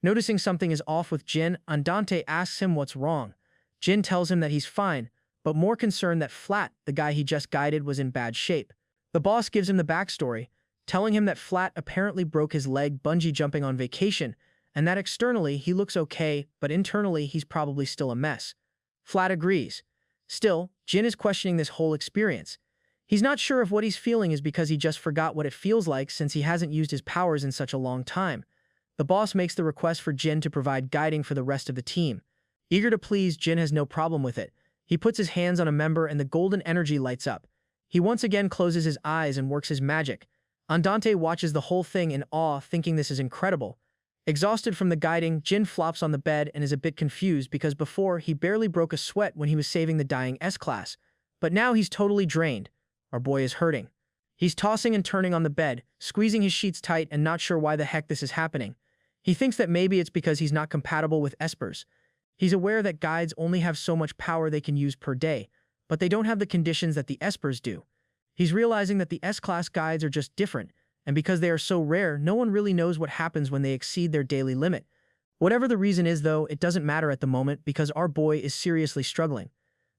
Noticing something is off with Jin, Andante asks him what's wrong. Jin tells him that he's fine, but more concerned that Flat, the guy he just guided, was in bad shape. The boss gives him the backstory, telling him that Flat apparently broke his leg bungee jumping on vacation, and that externally he looks okay, but internally he's probably still a mess. Flat agrees. Still, Jin is questioning this whole experience. He's not sure if what he's feeling is because he just forgot what it feels like since he hasn't used his powers in such a long time. The boss makes the request for Jin to provide guiding for the rest of the team. Eager to please, Jin has no problem with it. He puts his hands on a member and the golden energy lights up. He once again closes his eyes and works his magic. Andante watches the whole thing in awe, thinking this is incredible. Exhausted from the guiding, Jin flops on the bed and is a bit confused because before he barely broke a sweat when he was saving the dying S-class. But now he's totally drained. Our boy is hurting. He's tossing and turning on the bed, squeezing his sheets tight and not sure why the heck this is happening. He thinks that maybe it's because he's not compatible with espers. He's aware that guides only have so much power they can use per day, but they don't have the conditions that the espers do. He's realizing that the S-class guides are just different, and because they are so rare, no one really knows what happens when they exceed their daily limit. Whatever the reason is, though, it doesn't matter at the moment because our boy is seriously struggling.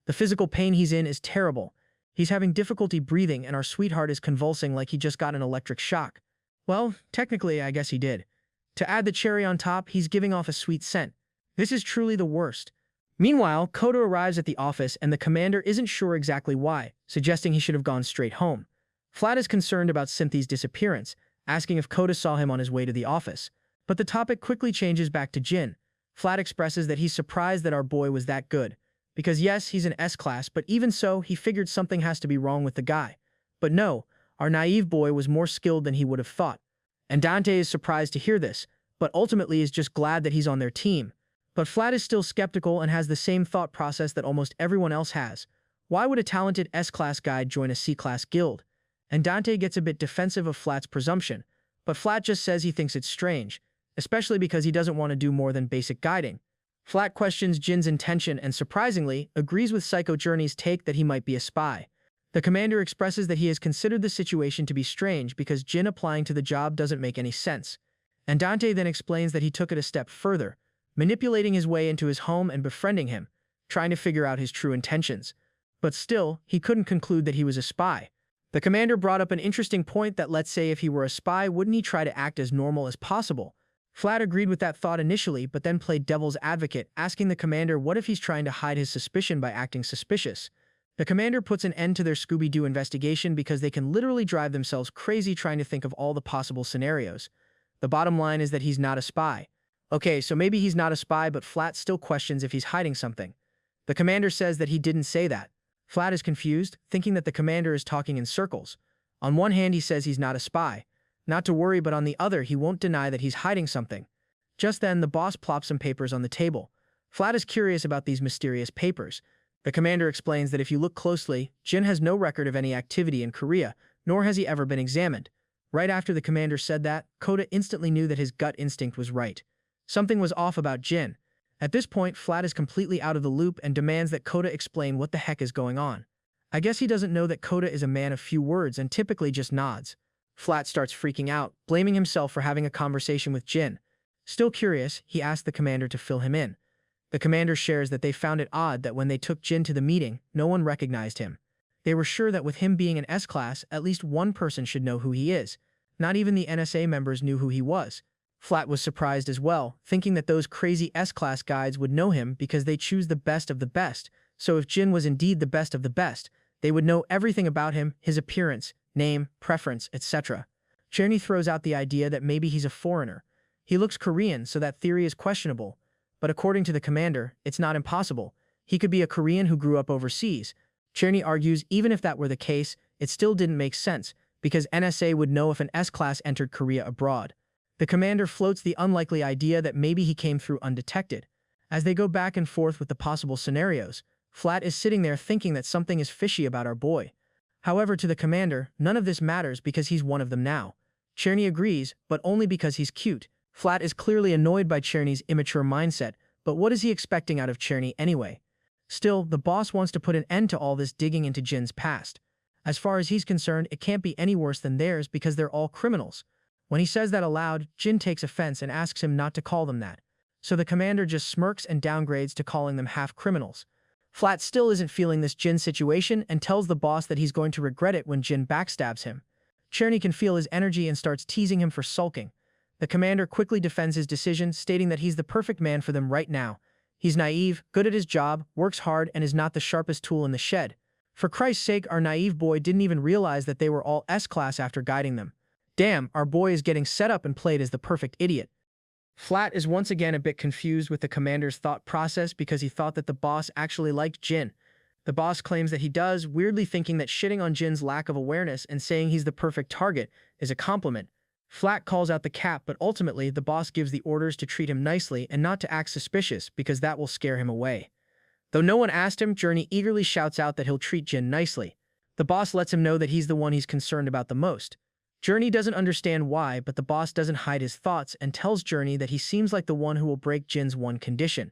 The physical pain he's in is terrible. He's having difficulty breathing and our sweetheart is convulsing like he just got an electric shock. Well, technically, I guess he did. To add the cherry on top, he's giving off a sweet scent. This is truly the worst. Meanwhile, Koda arrives at the office and the commander isn't sure exactly why, suggesting he should have gone straight home. Flat is concerned about Cynthi's disappearance, asking if Koda saw him on his way to the office. But the topic quickly changes back to Jin. Flat expresses that he's surprised that our boy was that good. Because yes, he's an S-class, but even so, he figured something has to be wrong with the guy. But no, our naive boy was more skilled than he would have thought. And Dante is surprised to hear this, but ultimately is just glad that he's on their team. But Flat is still skeptical and has the same thought process that almost everyone else has. Why would a talented S-class guide join a C-class guild? And Dante gets a bit defensive of Flat's presumption, but Flat just says he thinks it's strange, especially because he doesn't want to do more than basic guiding. Flat questions Jin's intention and, surprisingly, agrees with Psycho Journey's take that he might be a spy. The commander expresses that he has considered the situation to be strange because Jin applying to the job doesn't make any sense. And Dante then explains that he took it a step further, manipulating his way into his home and befriending him, trying to figure out his true intentions. But still, he couldn't conclude that he was a spy. The commander brought up an interesting point that let's say if he were a spy, wouldn't he try to act as normal as possible? Flat agreed with that thought initially, but then played devil's advocate, asking the commander what if he's trying to hide his suspicion by acting suspicious. The commander puts an end to their Scooby-Doo investigation because they can literally drive themselves crazy trying to think of all the possible scenarios. The bottom line is that he's not a spy. Okay, so maybe he's not a spy, but Flat still questions if he's hiding something. The commander says that he didn't say that. Flat is confused, thinking that the commander is talking in circles. On one hand, he says he's not a spy. Not to worry, but on the other, he won't deny that he's hiding something. Just then, the boss plops some papers on the table. Flat is curious about these mysterious papers. The commander explains that if you look closely, Jin has no record of any activity in Korea, nor has he ever been examined. Right after the commander said that, Kota instantly knew that his gut instinct was right. Something was off about Jin. At this point, Flat is completely out of the loop and demands that Kota explain what the heck is going on. I guess he doesn't know that Kota is a man of few words and typically just nods. Flat starts freaking out, blaming himself for having a conversation with Jin. Still curious, he asks the commander to fill him in. The commander shares that they found it odd that when they took Jin to the meeting, no one recognized him. They were sure that with him being an S-class, at least one person should know who he is. Not even the NSA members knew who he was. Flat was surprised as well, thinking that those crazy S-class guides would know him because they choose the best of the best. So if Jin was indeed the best of the best, they would know everything about him, his appearance, name, preference, etc. Cherny throws out the idea that maybe he's a foreigner. He looks Korean, so that theory is questionable. But according to the commander, it's not impossible. He could be a Korean who grew up overseas. Cherny argues even if that were the case, it still didn't make sense, because NSA would know if an S-class entered Korea abroad. The commander floats the unlikely idea that maybe he came through undetected. As they go back and forth with the possible scenarios, Flat is sitting there thinking that something is fishy about our boy. However, to the commander, none of this matters because he's one of them now. Cherny agrees, but only because he's cute. Flat is clearly annoyed by Cherny's immature mindset, but what is he expecting out of Cherny anyway? Still, the boss wants to put an end to all this digging into Jin's past. As far as he's concerned, it can't be any worse than theirs because they're all criminals. When he says that aloud, Jin takes offense and asks him not to call them that. So the commander just smirks and downgrades to calling them half-criminals. Flat still isn't feeling this Jin situation and tells the boss that he's going to regret it when Jin backstabs him. Cherny can feel his energy and starts teasing him for sulking. The commander quickly defends his decision, stating that he's the perfect man for them right now. He's naive, good at his job, works hard, and is not the sharpest tool in the shed. For Christ's sake, our naive boy didn't even realize that they were all S-class after guiding them. Damn, our boy is getting set up and played as the perfect idiot. Flat is once again a bit confused with the commander's thought process because he thought that the boss actually liked Jin. The boss claims that he does, weirdly thinking that shitting on Jin's lack of awareness and saying he's the perfect target is a compliment. Flat calls out the cap, but ultimately the boss gives the orders to treat him nicely and not to act suspicious because that will scare him away. Though no one asked him, Journey eagerly shouts out that he'll treat Jin nicely. The boss lets him know that he's the one he's concerned about the most. Journey doesn't understand why, but the boss doesn't hide his thoughts and tells Journey that he seems like the one who will break Jin's one condition.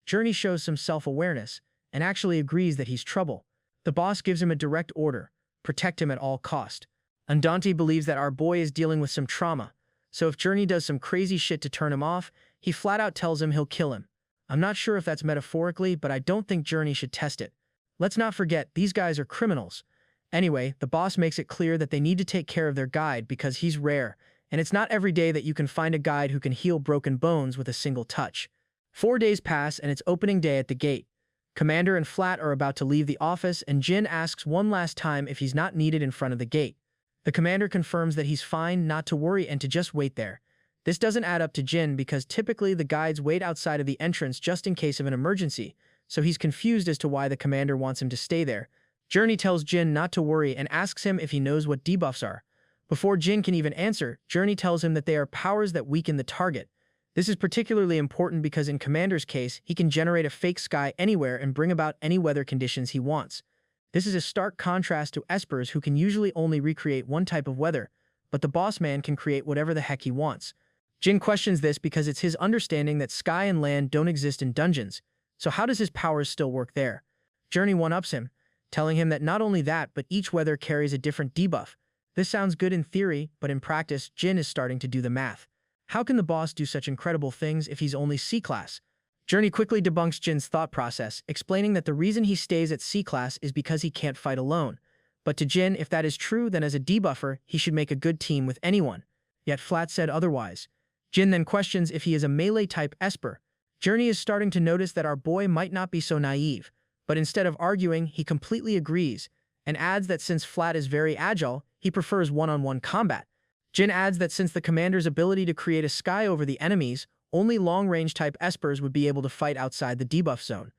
Journey shows some self-awareness and actually agrees that he's trouble. The boss gives him a direct order: protect him at all cost. Andante believes that our boy is dealing with some trauma, so if Journey does some crazy shit to turn him off, he flat out tells him he'll kill him. I'm not sure if that's metaphorically, but I don't think Journey should test it. Let's not forget, these guys are criminals. Anyway, the boss makes it clear that they need to take care of their guide because he's rare, and it's not every day that you can find a guide who can heal broken bones with a single touch. 4 days pass and it's opening day at the gate. Commander and Flat are about to leave the office and Jin asks one last time if he's not needed in front of the gate. The commander confirms that he's fine, not to worry, and to just wait there. This doesn't add up to Jin because typically the guides wait outside of the entrance just in case of an emergency, so he's confused as to why the commander wants him to stay there. Journey tells Jin not to worry and asks him if he knows what debuffs are. Before Jin can even answer, Journey tells him that they are powers that weaken the target. This is particularly important because in Commander's case, he can generate a fake sky anywhere and bring about any weather conditions he wants. This is a stark contrast to Espers, who can usually only recreate one type of weather, but the boss man can create whatever the heck he wants. Jin questions this because it's his understanding that sky and land don't exist in dungeons, so how does his powers still work there? Journey one-ups him, telling him that not only that, but each weather carries a different debuff. This sounds good in theory, but in practice, Jin is starting to do the math. How can the boss do such incredible things if he's only C-class? Journey quickly debunks Jin's thought process, explaining that the reason he stays at C-class is because he can't fight alone. But to Jin, if that is true, then as a debuffer, he should make a good team with anyone. Yet Flat said otherwise. Jin then questions if he is a melee-type Esper. Journey is starting to notice that our boy might not be so naive, but instead of arguing, he completely agrees, and adds that since Flat is very agile, he prefers one-on-one combat. Jin adds that since the commander's ability to create a sky over the enemies, only long-range type Espers would be able to fight outside the debuff zone.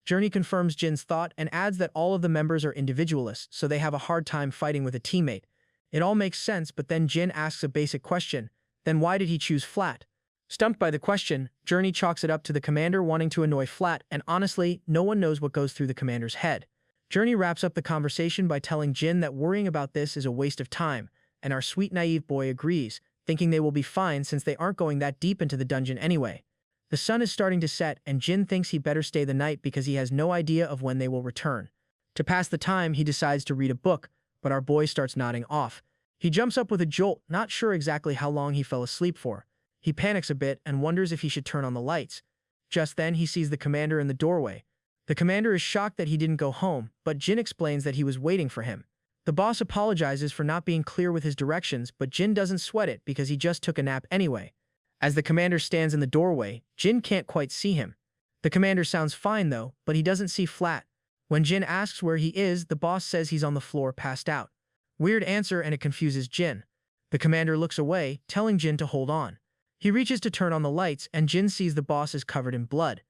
Journey confirms Jin's thought and adds that all of the members are individualists, so they have a hard time fighting with a teammate. It all makes sense, but then Jin asks a basic question: then why did he choose Flat? Stumped by the question, Journey chalks it up to the commander wanting to annoy Flat, and honestly, no one knows what goes through the commander's head. Journey wraps up the conversation by telling Jin that worrying about this is a waste of time, and our sweet naive boy agrees, thinking they will be fine since they aren't going that deep into the dungeon anyway. The sun is starting to set, and Jin thinks he better stay the night because he has no idea of when they will return. To pass the time, he decides to read a book, but our boy starts nodding off. He jumps up with a jolt, not sure exactly how long he fell asleep for. He panics a bit and wonders if he should turn on the lights. Just then, he sees the commander in the doorway. The commander is shocked that he didn't go home, but Jin explains that he was waiting for him. The boss apologizes for not being clear with his directions, but Jin doesn't sweat it because he just took a nap anyway. As the commander stands in the doorway, Jin can't quite see him. The commander sounds fine though, but he doesn't see Flat. When Jin asks where he is, the boss says he's on the floor passed out. Weird answer, and it confuses Jin. The commander looks away, telling Jin to hold on. He reaches to turn on the lights, and Jin sees the boss is covered in blood.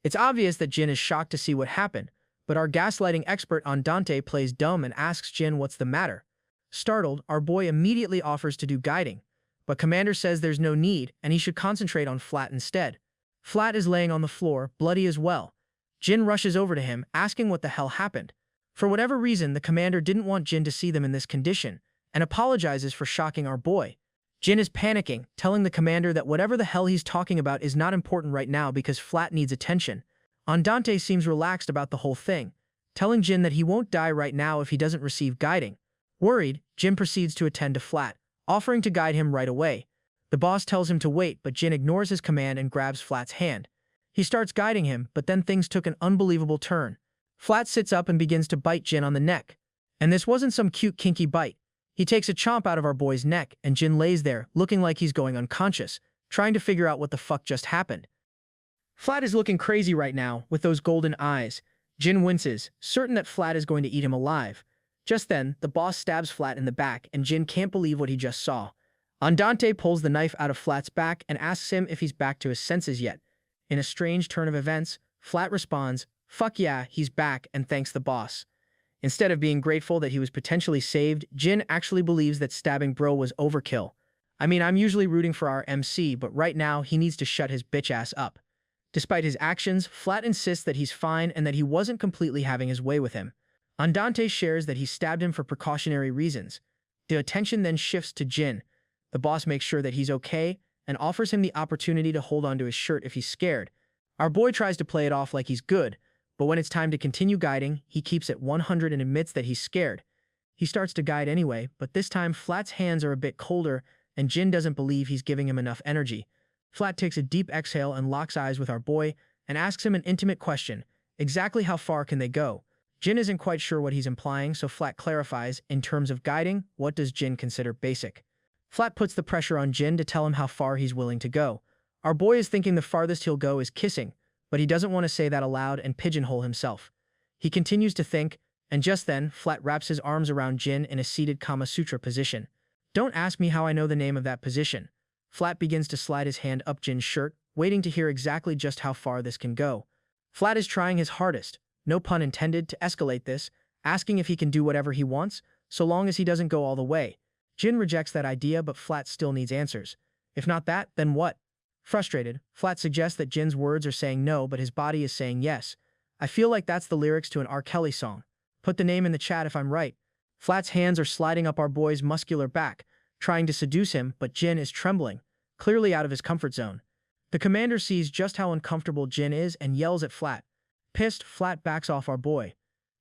It's obvious that Jin is shocked to see what happened, but our gaslighting expert Andante plays dumb and asks Jin what's the matter. Startled, our boy immediately offers to do guiding, but Commander says there's no need and he should concentrate on Flat instead. Flat is laying on the floor, bloody as well. Jin rushes over to him, asking what the hell happened. For whatever reason, the commander didn't want Jin to see them in this condition, and apologizes for shocking our boy. Jin is panicking, telling the commander that whatever the hell he's talking about is not important right now because Flat needs attention. Andante seems relaxed about the whole thing, telling Jin that he won't die right now if he doesn't receive guiding. Worried, Jin proceeds to attend to Flat, offering to guide him right away. The boss tells him to wait, but Jin ignores his command and grabs Flat's hand. He starts guiding him, but then things took an unbelievable turn. Flat sits up and begins to bite Jin on the neck. And this wasn't some cute kinky bite. He takes a chomp out of our boy's neck, and Jin lays there, looking like he's going unconscious, trying to figure out what the fuck just happened. Flat is looking crazy right now, with those golden eyes. Jin winces, certain that Flat is going to eat him alive. Just then, the boss stabs Flat in the back, and Jin can't believe what he just saw. Andante pulls the knife out of Flat's back and asks him if he's back to his senses yet. In a strange turn of events, Flat responds, "Fuck yeah, he's back," and thanks the boss. Instead of being grateful that he was potentially saved, Jin actually believes that stabbing bro was overkill. I mean, I'm usually rooting for our MC, but right now he needs to shut his bitch ass up. Despite his actions, Flat insists that he's fine and that he wasn't completely having his way with him. Andante shares that he stabbed him for precautionary reasons. The attention then shifts to Jin. The boss makes sure that he's okay and offers him the opportunity to hold onto his shirt if he's scared. Our boy tries to play it off like he's good, but when it's time to continue guiding, he keeps it 100 and admits that he's scared. He starts to guide anyway, but this time Flat's hands are a bit colder, and Jin doesn't believe he's giving him enough energy. Flat takes a deep exhale and locks eyes with our boy, and asks him an intimate question. Exactly how far can they go? Jin isn't quite sure what he's implying, so Flat clarifies, in terms of guiding, what does Jin consider basic? Flat puts the pressure on Jin to tell him how far he's willing to go. Our boy is thinking the farthest he'll go is kissing, but he doesn't want to say that aloud and pigeonhole himself. He continues to think, and just then, Flat wraps his arms around Jin in a seated Kama Sutra position. Don't ask me how I know the name of that position. Flat begins to slide his hand up Jin's shirt, waiting to hear exactly just how far this can go. Flat is trying his hardest, no pun intended, to escalate this, asking if he can do whatever he wants, so long as he doesn't go all the way. Jin rejects that idea, but Flat still needs answers. If not that, then what? Frustrated, Flat suggests that Jin's words are saying no, but his body is saying yes. I feel like that's the lyrics to an R. Kelly song. Put the name in the chat if I'm right. Flat's hands are sliding up our boy's muscular back, trying to seduce him, but Jin is trembling, clearly out of his comfort zone. The commander sees just how uncomfortable Jin is and yells at Flat. Pissed, Flat backs off our boy.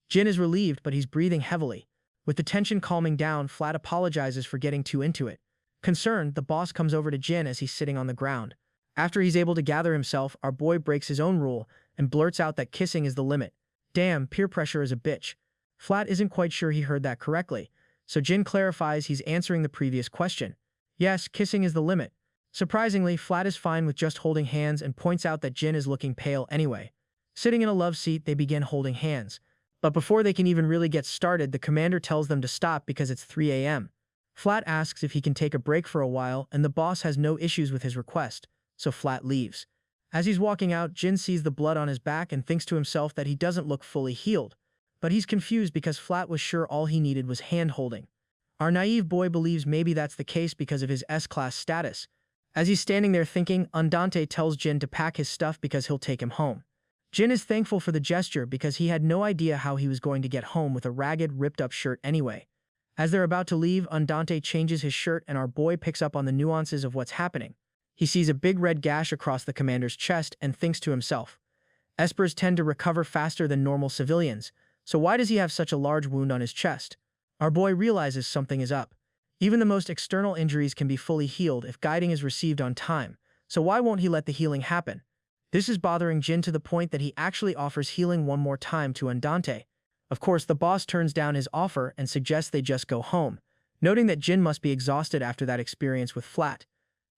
Jin is relieved, but he's breathing heavily. With the tension calming down, Flat apologizes for getting too into it. Concerned, the boss comes over to Jin as he's sitting on the ground. After he's able to gather himself, our boy breaks his own rule and blurts out that kissing is the limit. Damn, peer pressure is a bitch. Flat isn't quite sure he heard that correctly, so Jin clarifies he's answering the previous question. Yes, kissing is the limit. Surprisingly, Flat is fine with just holding hands and points out that Jin is looking pale anyway. Sitting in a love seat, they begin holding hands. But before they can even really get started, the commander tells them to stop because it's 3 a.m. Flat asks if he can take a break for a while, and the boss has no issues with his request, so Flat leaves. As he's walking out, Jin sees the blood on his back and thinks to himself that he doesn't look fully healed. But he's confused because Flat was sure all he needed was hand-holding. Our naive boy believes maybe that's the case because of his S-class status. As he's standing there thinking, Andante tells Jin to pack his stuff because he'll take him home. Jin is thankful for the gesture because he had no idea how he was going to get home with a ragged, ripped-up shirt anyway. As they're about to leave, Andante changes his shirt and our boy picks up on the nuances of what's happening. He sees a big red gash across the commander's chest and thinks to himself, Espers tend to recover faster than normal civilians, so why does he have such a large wound on his chest? Our boy realizes something is up. Even the most external injuries can be fully healed if guiding is received on time, so why won't he let the healing happen? This is bothering Jin to the point that he actually offers healing one more time to Andante. Of course, the boss turns down his offer and suggests they just go home, noting that Jin must be exhausted after that experience with Flat.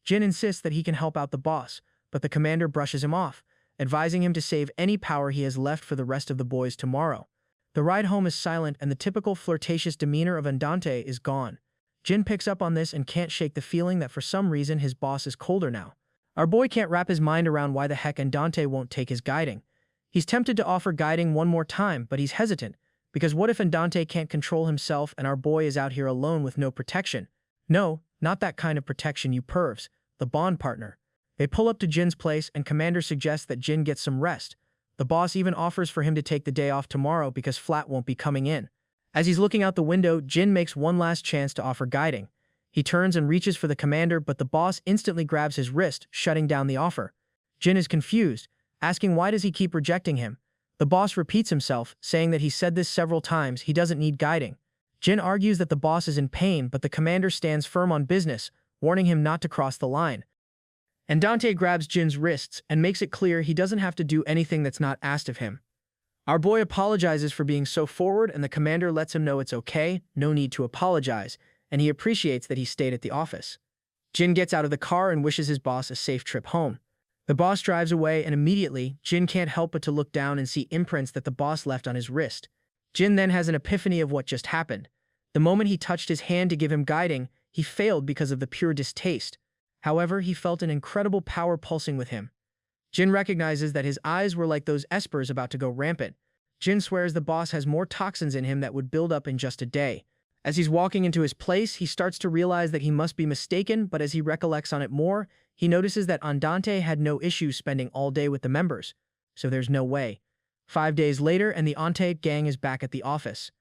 Jin insists that he can help out the boss, but the commander brushes him off, advising him to save any power he has left for the rest of the boys tomorrow. The ride home is silent and the typical flirtatious demeanor of Andante is gone. Jin picks up on this and can't shake the feeling that for some reason his boss is colder now. Our boy can't wrap his mind around why the heck Andante won't take his guiding. He's tempted to offer guiding one more time, but he's hesitant, because what if Andante can't control himself and our boy is out here alone with no protection? No, not that kind of protection, you pervs, the bond partner. They pull up to Jin's place and Commander suggests that Jin gets some rest. The boss even offers for him to take the day off tomorrow because Flat won't be coming in. As he's looking out the window, Jin makes one last chance to offer guiding. He turns and reaches for the commander, but the boss instantly grabs his wrist, shutting down the offer. Jin is confused, asking why does he keep rejecting him. The boss repeats himself, saying that he said this several times, he doesn't need guiding. Jin argues that the boss is in pain, but the commander stands firm on business, warning him not to cross the line. Andante grabs Jin's wrists and makes it clear he doesn't have to do anything that's not asked of him. Our boy apologizes for being so forward and the commander lets him know it's okay, no need to apologize, and he appreciates that he stayed at the office. Jin gets out of the car and wishes his boss a safe trip home. The boss drives away and immediately, Jin can't help but to look down and see imprints that the boss left on his wrist. Jin then has an epiphany of what just happened. The moment he touched his hand to give him guiding, he failed because of the pure distaste. However, he felt an incredible power pulsing with him. Jin recognizes that his eyes were like those espers about to go rampant. Jin swears the boss has more toxins in him that would build up in just a day. As he's walking into his place, he starts to realize that he must be mistaken, but as he recollects on it more, he notices that Andante had no issue spending all day with the members. So there's no way. 5 days later, and the Ante gang is back at the office.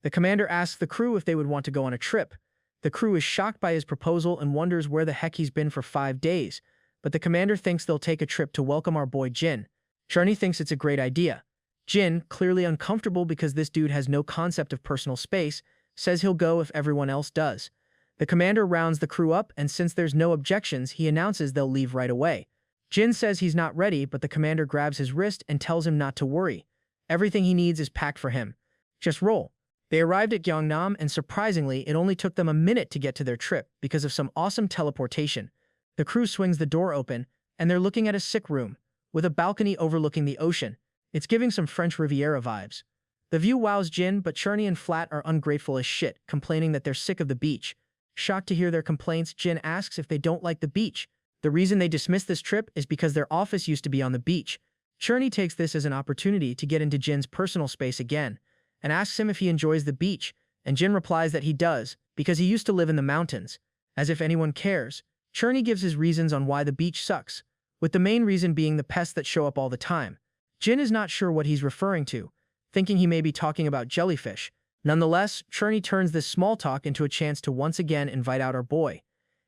The commander asks the crew if they would want to go on a trip. The crew is shocked by his proposal and wonders where the heck he's been for 5 days, but the commander thinks they'll take a trip to welcome our boy Jin. Cherney thinks it's a great idea. Jin, clearly uncomfortable because this dude has no concept of personal space, says he'll go if everyone else does. The commander rounds the crew up, and since there's no objections, he announces they'll leave right away. Jin says he's not ready, but the commander grabs his wrist and tells him not to worry. Everything he needs is packed for him. Just roll. They arrived at Gyeongnam, and surprisingly, it only took them a minute to get to their trip because of some awesome teleportation. The crew swings the door open, and they're looking at a sick room, with a balcony overlooking the ocean. It's giving some French Riviera vibes. The view wows Jin, but Cherney and Flat are ungrateful as shit, complaining that they're sick of the beach. Shocked to hear their complaints, Jin asks if they don't like the beach. The reason they dismissed this trip is because their office used to be on the beach. Cherney takes this as an opportunity to get into Jin's personal space again, and asks him if he enjoys the beach, and Jin replies that he does, because he used to live in the mountains. As if anyone cares, Cherney gives his reasons on why the beach sucks, with the main reason being the pests that show up all the time. Jin is not sure what he's referring to, thinking he may be talking about jellyfish. Nonetheless, Cherney turns this small talk into a chance to once again invite out our boy.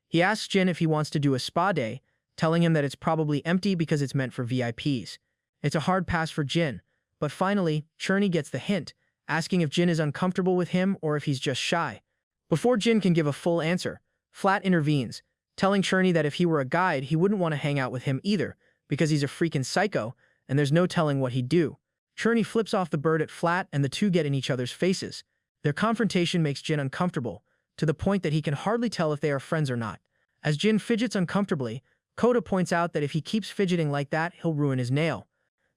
He asks Jin if he wants to do a spa day, telling him that it's probably empty because it's meant for VIPs. It's a hard pass for Jin, but finally, Cherney gets the hint, asking if Jin is uncomfortable with him or if he's just shy. Before Jin can give a full answer, Flat intervenes, telling Cherney that if he were a guide, he wouldn't want to hang out with him either, because he's a freaking psycho, and there's no telling what he'd do. Cherney flips off the bird at Flat, and the two get in each other's faces. Their confrontation makes Jin uncomfortable, to the point that he can hardly tell if they are friends or not. As Jin fidgets uncomfortably, Koda points out that if he keeps fidgeting like that, he'll ruin his nail.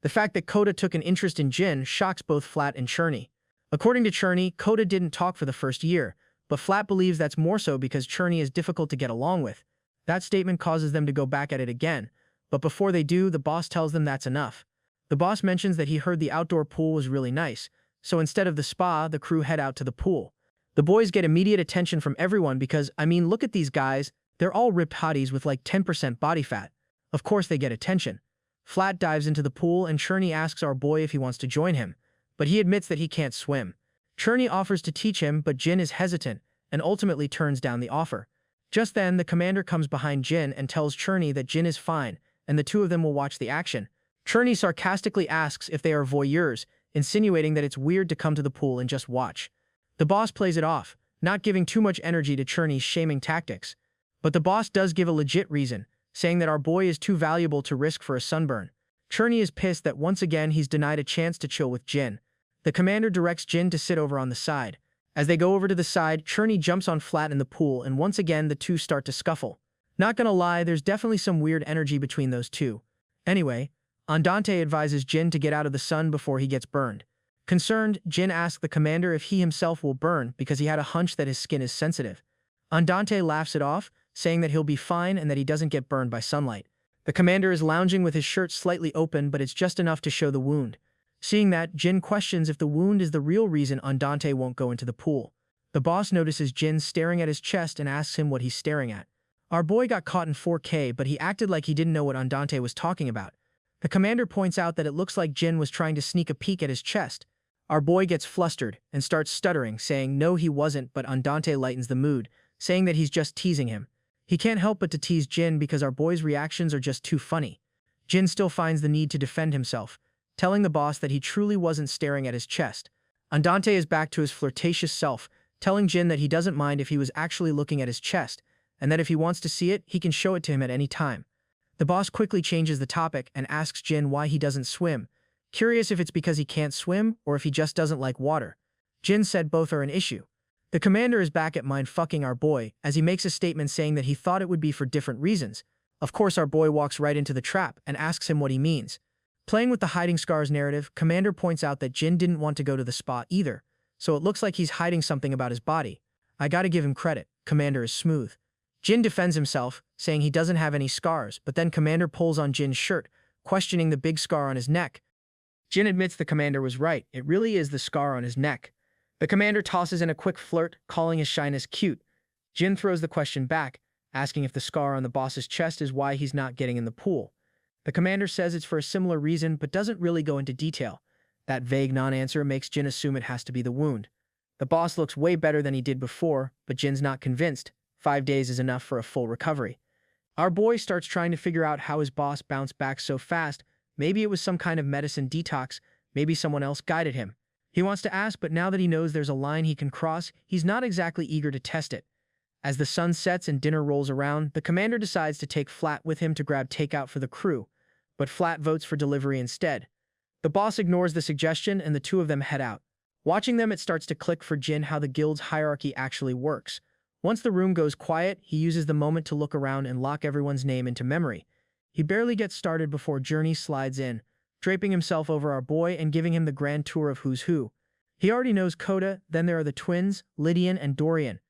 The fact that Koda took an interest in Jin shocks both Flat and Cherney. According to Cherney, Koda didn't talk for the first year, but Flat believes that's more so because Cherney is difficult to get along with. That statement causes them to go back at it again, but before they do, the boss tells them that's enough. The boss mentions that he heard the outdoor pool was really nice, so instead of the spa, the crew head out to the pool. The boys get immediate attention from everyone because, I mean, look at these guys, They're all ripped hotties with like 10% body fat. Of course they get attention. Flat dives into the pool and Cherney asks our boy if he wants to join him, but he admits that he can't swim. Cherney offers to teach him, but Jin is hesitant and ultimately turns down the offer. Just then, the commander comes behind Jin and tells Cherney that Jin is fine and the two of them will watch the action. Cherney sarcastically asks if they are voyeurs, insinuating that it's weird to come to the pool and just watch. The boss plays it off, not giving too much energy to Cherney's shaming tactics. But the boss does give a legit reason, saying that our boy is too valuable to risk for a sunburn. Cherney is pissed that once again he's denied a chance to chill with Jin. The commander directs Jin to sit over on the side. As they go over to the side, Cherney jumps on Flat in the pool and once again the two start to scuffle. Not gonna lie, there's definitely some weird energy between those two. Anyway, Andante advises Jin to get out of the sun before he gets burned. Concerned, Jin asks the commander if he himself will burn because he had a hunch that his skin is sensitive. Andante laughs it off, saying that he'll be fine and that he doesn't get burned by sunlight. The commander is lounging with his shirt slightly open, but it's just enough to show the wound. Seeing that, Jin questions if the wound is the real reason Andante won't go into the pool. The boss notices Jin staring at his chest and asks him what he's staring at. Our boy got caught in 4K, but he acted like he didn't know what Andante was talking about. The commander points out that it looks like Jin was trying to sneak a peek at his chest. Our boy gets flustered and starts stuttering, saying no he wasn't, but Andante lightens the mood, saying that he's just teasing him. He can't help but to tease Jin because our boy's reactions are just too funny. Jin still finds the need to defend himself, telling the boss that he truly wasn't staring at his chest. Andante is back to his flirtatious self, telling Jin that he doesn't mind if he was actually looking at his chest, and that if he wants to see it, he can show it to him at any time. The boss quickly changes the topic and asks Jin why he doesn't swim, curious if it's because he can't swim or if he just doesn't like water. Jin said both are an issue. The commander is back at mind-fucking our boy as he makes a statement saying that he thought it would be for different reasons. Of course, our boy walks right into the trap and asks him what he means. Playing with the hiding scars narrative, Commander points out that Jin didn't want to go to the spa either, so it looks like he's hiding something about his body. I gotta give him credit, Commander is smooth. Jin defends himself, saying he doesn't have any scars, but then Commander pulls on Jin's shirt, questioning the big scar on his neck. Jin admits the Commander was right, it really is the scar on his neck. The Commander tosses in a quick flirt, calling his shyness cute. Jin throws the question back, asking if the scar on the boss's chest is why he's not getting in the pool. The Commander says it's for a similar reason, but doesn't really go into detail. That vague non-answer makes Jin assume it has to be the wound. The boss looks way better than he did before, but Jin's not convinced. 5 days is enough for a full recovery. Our boy starts trying to figure out how his boss bounced back so fast. Maybe it was some kind of medicine detox, maybe someone else guided him. He wants to ask, but now that he knows there's a line he can cross, he's not exactly eager to test it. As the sun sets and dinner rolls around, the Commander decides to take Flat with him to grab takeout for the crew, but Flat votes for delivery instead. The boss ignores the suggestion and the two of them head out. Watching them, it starts to click for Jin how the guild's hierarchy actually works. Once the room goes quiet, he uses the moment to look around and lock everyone's name into memory. He barely gets started before Journey slides in, draping himself over our boy and giving him the grand tour of who's who. He already knows Coda, then there are the twins, Lydian and Dorian.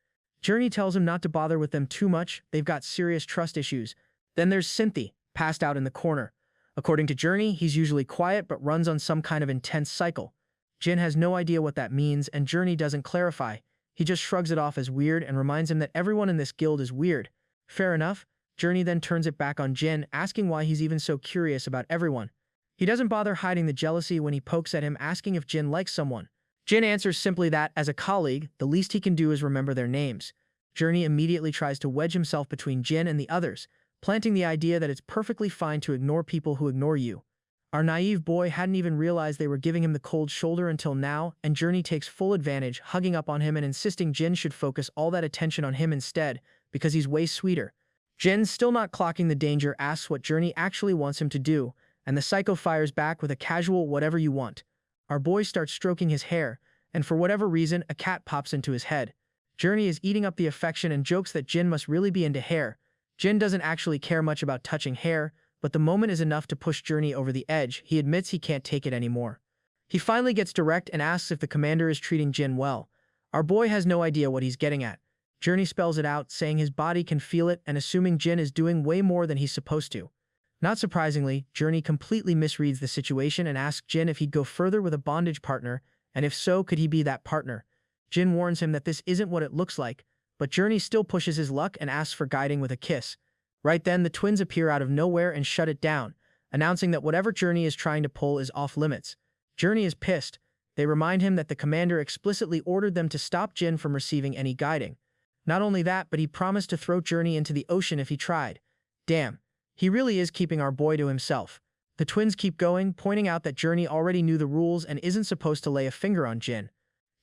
Journey tells him not to bother with them too much, they've got serious trust issues. Then there's Cynthia, passed out in the corner. According to Journey, he's usually quiet but runs on some kind of intense cycle. Jin has no idea what that means and Journey doesn't clarify. He just shrugs it off as weird and reminds him that everyone in this guild is weird. Fair enough. Journey then turns it back on Jin, asking why he's even so curious about everyone. He doesn't bother hiding the jealousy when he pokes at him, asking if Jin likes someone. Jin answers simply that, as a colleague, the least he can do is remember their names. Journey immediately tries to wedge himself between Jin and the others, planting the idea that it's perfectly fine to ignore people who ignore you. Our naive boy hadn't even realized they were giving him the cold shoulder until now, and Journey takes full advantage, hugging up on him and insisting Jin should focus all that attention on him instead, because he's way sweeter. Jin, still not clocking the danger, asks what Journey actually wants him to do, and the psycho fires back with a casual whatever you want. Our boy starts stroking his hair, and for whatever reason, a cat pops into his head. Journey is eating up the affection and jokes that Jin must really be into hair. Jin doesn't actually care much about touching hair, but the moment is enough to push Journey over the edge. He admits he can't take it anymore. He finally gets direct and asks if the Commander is treating Jin well. Our boy has no idea what he's getting at. Journey spells it out, saying his body can feel it and assuming Jin is doing way more than he's supposed to. Not surprisingly, Journey completely misreads the situation and asks Jin if he'd go further with a bondage partner, and if so, could he be that partner? Jin warns him that this isn't what it looks like, but Journey still pushes his luck and asks for guiding with a kiss. Right then, the twins appear out of nowhere and shut it down, announcing that whatever Journey is trying to pull is off limits. Journey is pissed. They remind him that the commander explicitly ordered them to stop Jin from receiving any guiding. Not only that, but he promised to throw Journey into the ocean if he tried. Damn, he really is keeping our boy to himself. The twins keep going, pointing out that Journey already knew the rules and isn't supposed to lay a finger on Jin.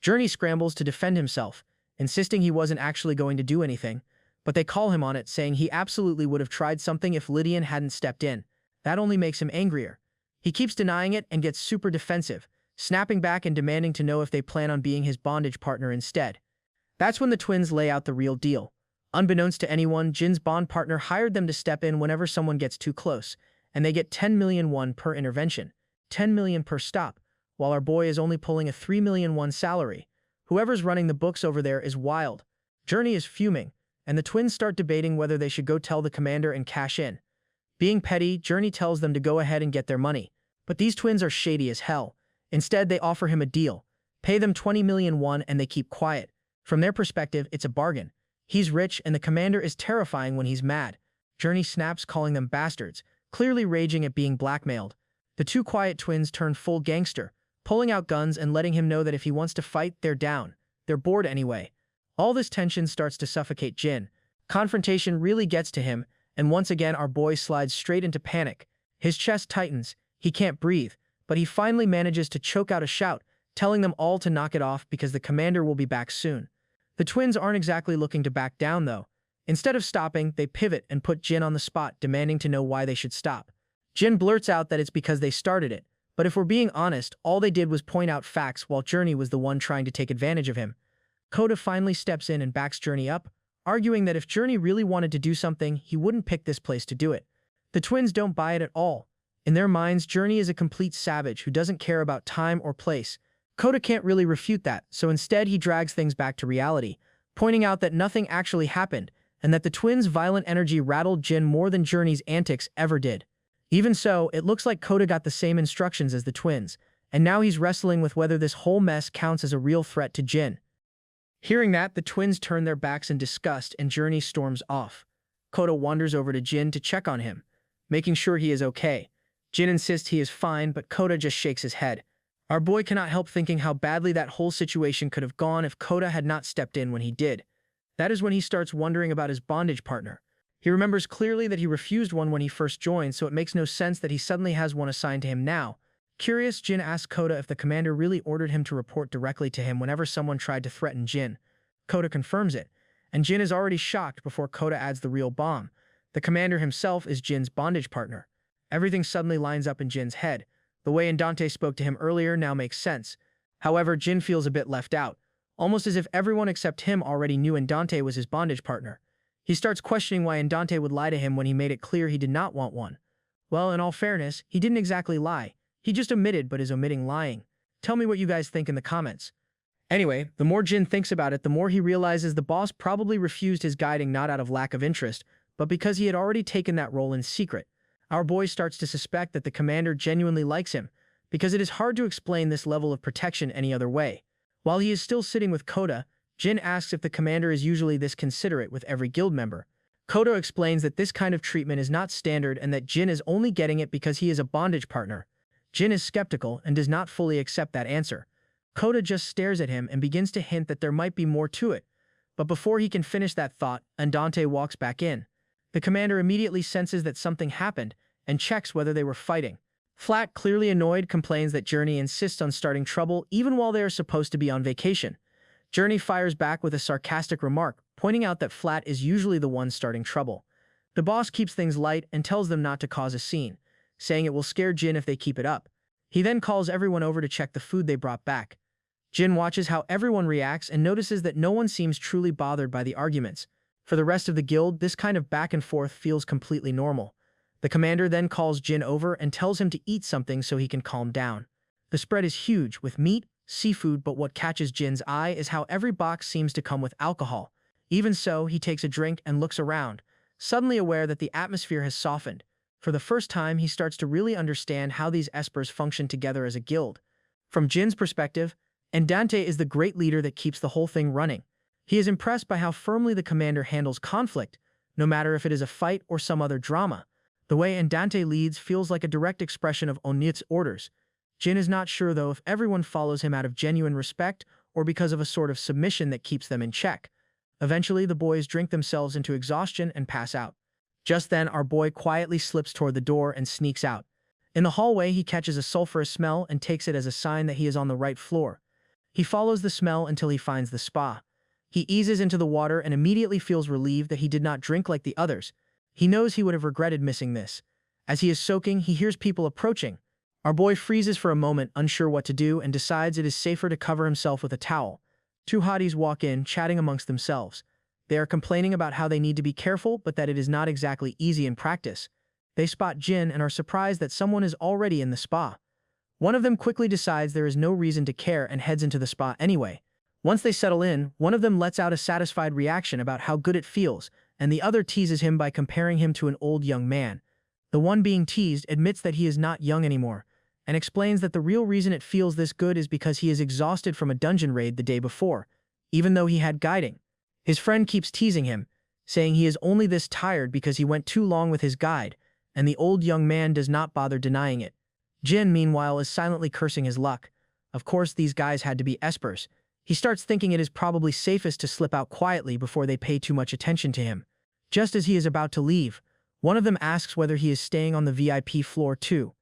Journey scrambles to defend himself, insisting he wasn't actually going to do anything, but they call him on it, saying he absolutely would have tried something if Lydian hadn't stepped in. That only makes him angrier. He keeps denying it and gets super defensive, snapping back and demanding to know if they plan on being his bondage partner instead. That's when the twins lay out the real deal. Unbeknownst to anyone, Jin's bond partner hired them to step in whenever someone gets too close, and they get 10 million won per intervention, 10 million per stop, while our boy is only pulling a 3 million won salary. Whoever's running the books over there is wild. Journey is fuming, and the twins start debating whether they should go tell the commander and cash in. Being petty, Journey tells them to go ahead and get their money, but these twins are shady as hell. Instead, they offer him a deal. Pay them 20 million won and they keep quiet. From their perspective, it's a bargain. He's rich and the commander is terrifying when he's mad. Journey snaps, calling them bastards, clearly raging at being blackmailed. The two quiet twins turn full gangster, pulling out guns and letting him know that if he wants to fight, they're down. They're bored anyway. All this tension starts to suffocate Jin. Confrontation really gets to him, and once again our boy slides straight into panic. His chest tightens, he can't breathe, but he finally manages to choke out a shout, telling them all to knock it off because the commander will be back soon. The twins aren't exactly looking to back down though. Instead of stopping, they pivot and put Jin on the spot, demanding to know why they should stop. Jin blurts out that it's because they started it, but if we're being honest, all they did was point out facts while Journey was the one trying to take advantage of him. Coda finally steps in and backs Journey up, arguing that if Journey really wanted to do something, he wouldn't pick this place to do it. The twins don't buy it at all. In their minds, Journey is a complete savage who doesn't care about time or place. Coda can't really refute that, so instead he drags things back to reality, pointing out that nothing actually happened, and that the twins' violent energy rattled Jin more than Journey's antics ever did. Even so, it looks like Coda got the same instructions as the twins, and now he's wrestling with whether this whole mess counts as a real threat to Jin. Hearing that, the twins turn their backs in disgust and Journey storms off. Coda wanders over to Jin to check on him, making sure he is okay. Jin insists he is fine, but Coda just shakes his head. Our boy cannot help thinking how badly that whole situation could have gone if Coda had not stepped in when he did. That is when he starts wondering about his bondage partner. He remembers clearly that he refused one when he first joined, so it makes no sense that he suddenly has one assigned to him now. Curious, Jin asks Coda if the commander really ordered him to report directly to him whenever someone tried to threaten Jin. Coda confirms it, and Jin is already shocked before Coda adds the real bomb. The commander himself is Jin's bondage partner. Everything suddenly lines up in Jin's head. The way Andante spoke to him earlier now makes sense. However, Jin feels a bit left out, almost as if everyone except him already knew Andante was his bondage partner. He starts questioning why Andante would lie to him when he made it clear he did not want one. Well, in all fairness, he didn't exactly lie. He just omitted but is omitting lying. Tell me what you guys think in the comments. Anyway, the more Jin thinks about it, the more he realizes the boss probably refused his guiding not out of lack of interest, but because he had already taken that role in secret. Our boy starts to suspect that the commander genuinely likes him, because it is hard to explain this level of protection any other way. While he is still sitting with Coda, Jin asks if the commander is usually this considerate with every guild member. Coda explains that this kind of treatment is not standard and that Jin is only getting it because he is a bondage partner. Jin is skeptical and does not fully accept that answer. Coda just stares at him and begins to hint that there might be more to it. But before he can finish that thought, Andante walks back in. The commander immediately senses that something happened and checks whether they were fighting. Flat, clearly annoyed, complains that Journey insists on starting trouble even while they are supposed to be on vacation. Journey fires back with a sarcastic remark, pointing out that Flat is usually the one starting trouble. The boss keeps things light and tells them not to cause a scene, saying it will scare Jin if they keep it up. He then calls everyone over to check the food they brought back. Jin watches how everyone reacts and notices that no one seems truly bothered by the arguments. For the rest of the guild, this kind of back and forth feels completely normal. The commander then calls Jin over and tells him to eat something so he can calm down. The spread is huge, with meat, seafood, but what catches Jin's eye is how every box seems to come with alcohol. Even so, he takes a drink and looks around, suddenly aware that the atmosphere has softened. For the first time, he starts to really understand how these espers function together as a guild. From Jin's perspective, Andante is the great leader that keeps the whole thing running. He is impressed by how firmly the commander handles conflict, no matter if it is a fight or some other drama. The way Andante leads feels like a direct expression of Onit's orders. Jin is not sure, though, if everyone follows him out of genuine respect or because of a sort of submission that keeps them in check. Eventually, the boys drink themselves into exhaustion and pass out. Just then, our boy quietly slips toward the door and sneaks out. In the hallway, he catches a sulfurous smell and takes it as a sign that he is on the right floor. He follows the smell until he finds the spa. He eases into the water and immediately feels relieved that he did not drink like the others. He knows he would have regretted missing this. As he is soaking, he hears people approaching. Our boy freezes for a moment, unsure what to do, and decides it is safer to cover himself with a towel. Two hotties walk in, chatting amongst themselves. They are complaining about how they need to be careful, but that it is not exactly easy in practice. They spot Jin and are surprised that someone is already in the spa. One of them quickly decides there is no reason to care and heads into the spa anyway. Once they settle in, one of them lets out a satisfied reaction about how good it feels, and the other teases him by comparing him to an old young man. The one being teased admits that he is not young anymore, and explains that the real reason it feels this good is because he is exhausted from a dungeon raid the day before, even though he had guiding. His friend keeps teasing him, saying he is only this tired because he went too long with his guide, and the old young man does not bother denying it. Jin, meanwhile, is silently cursing his luck. Of course, these guys had to be espers. He starts thinking it is probably safest to slip out quietly before they pay too much attention to him. Just as he is about to leave, one of them asks whether he is staying on the VIP floor too.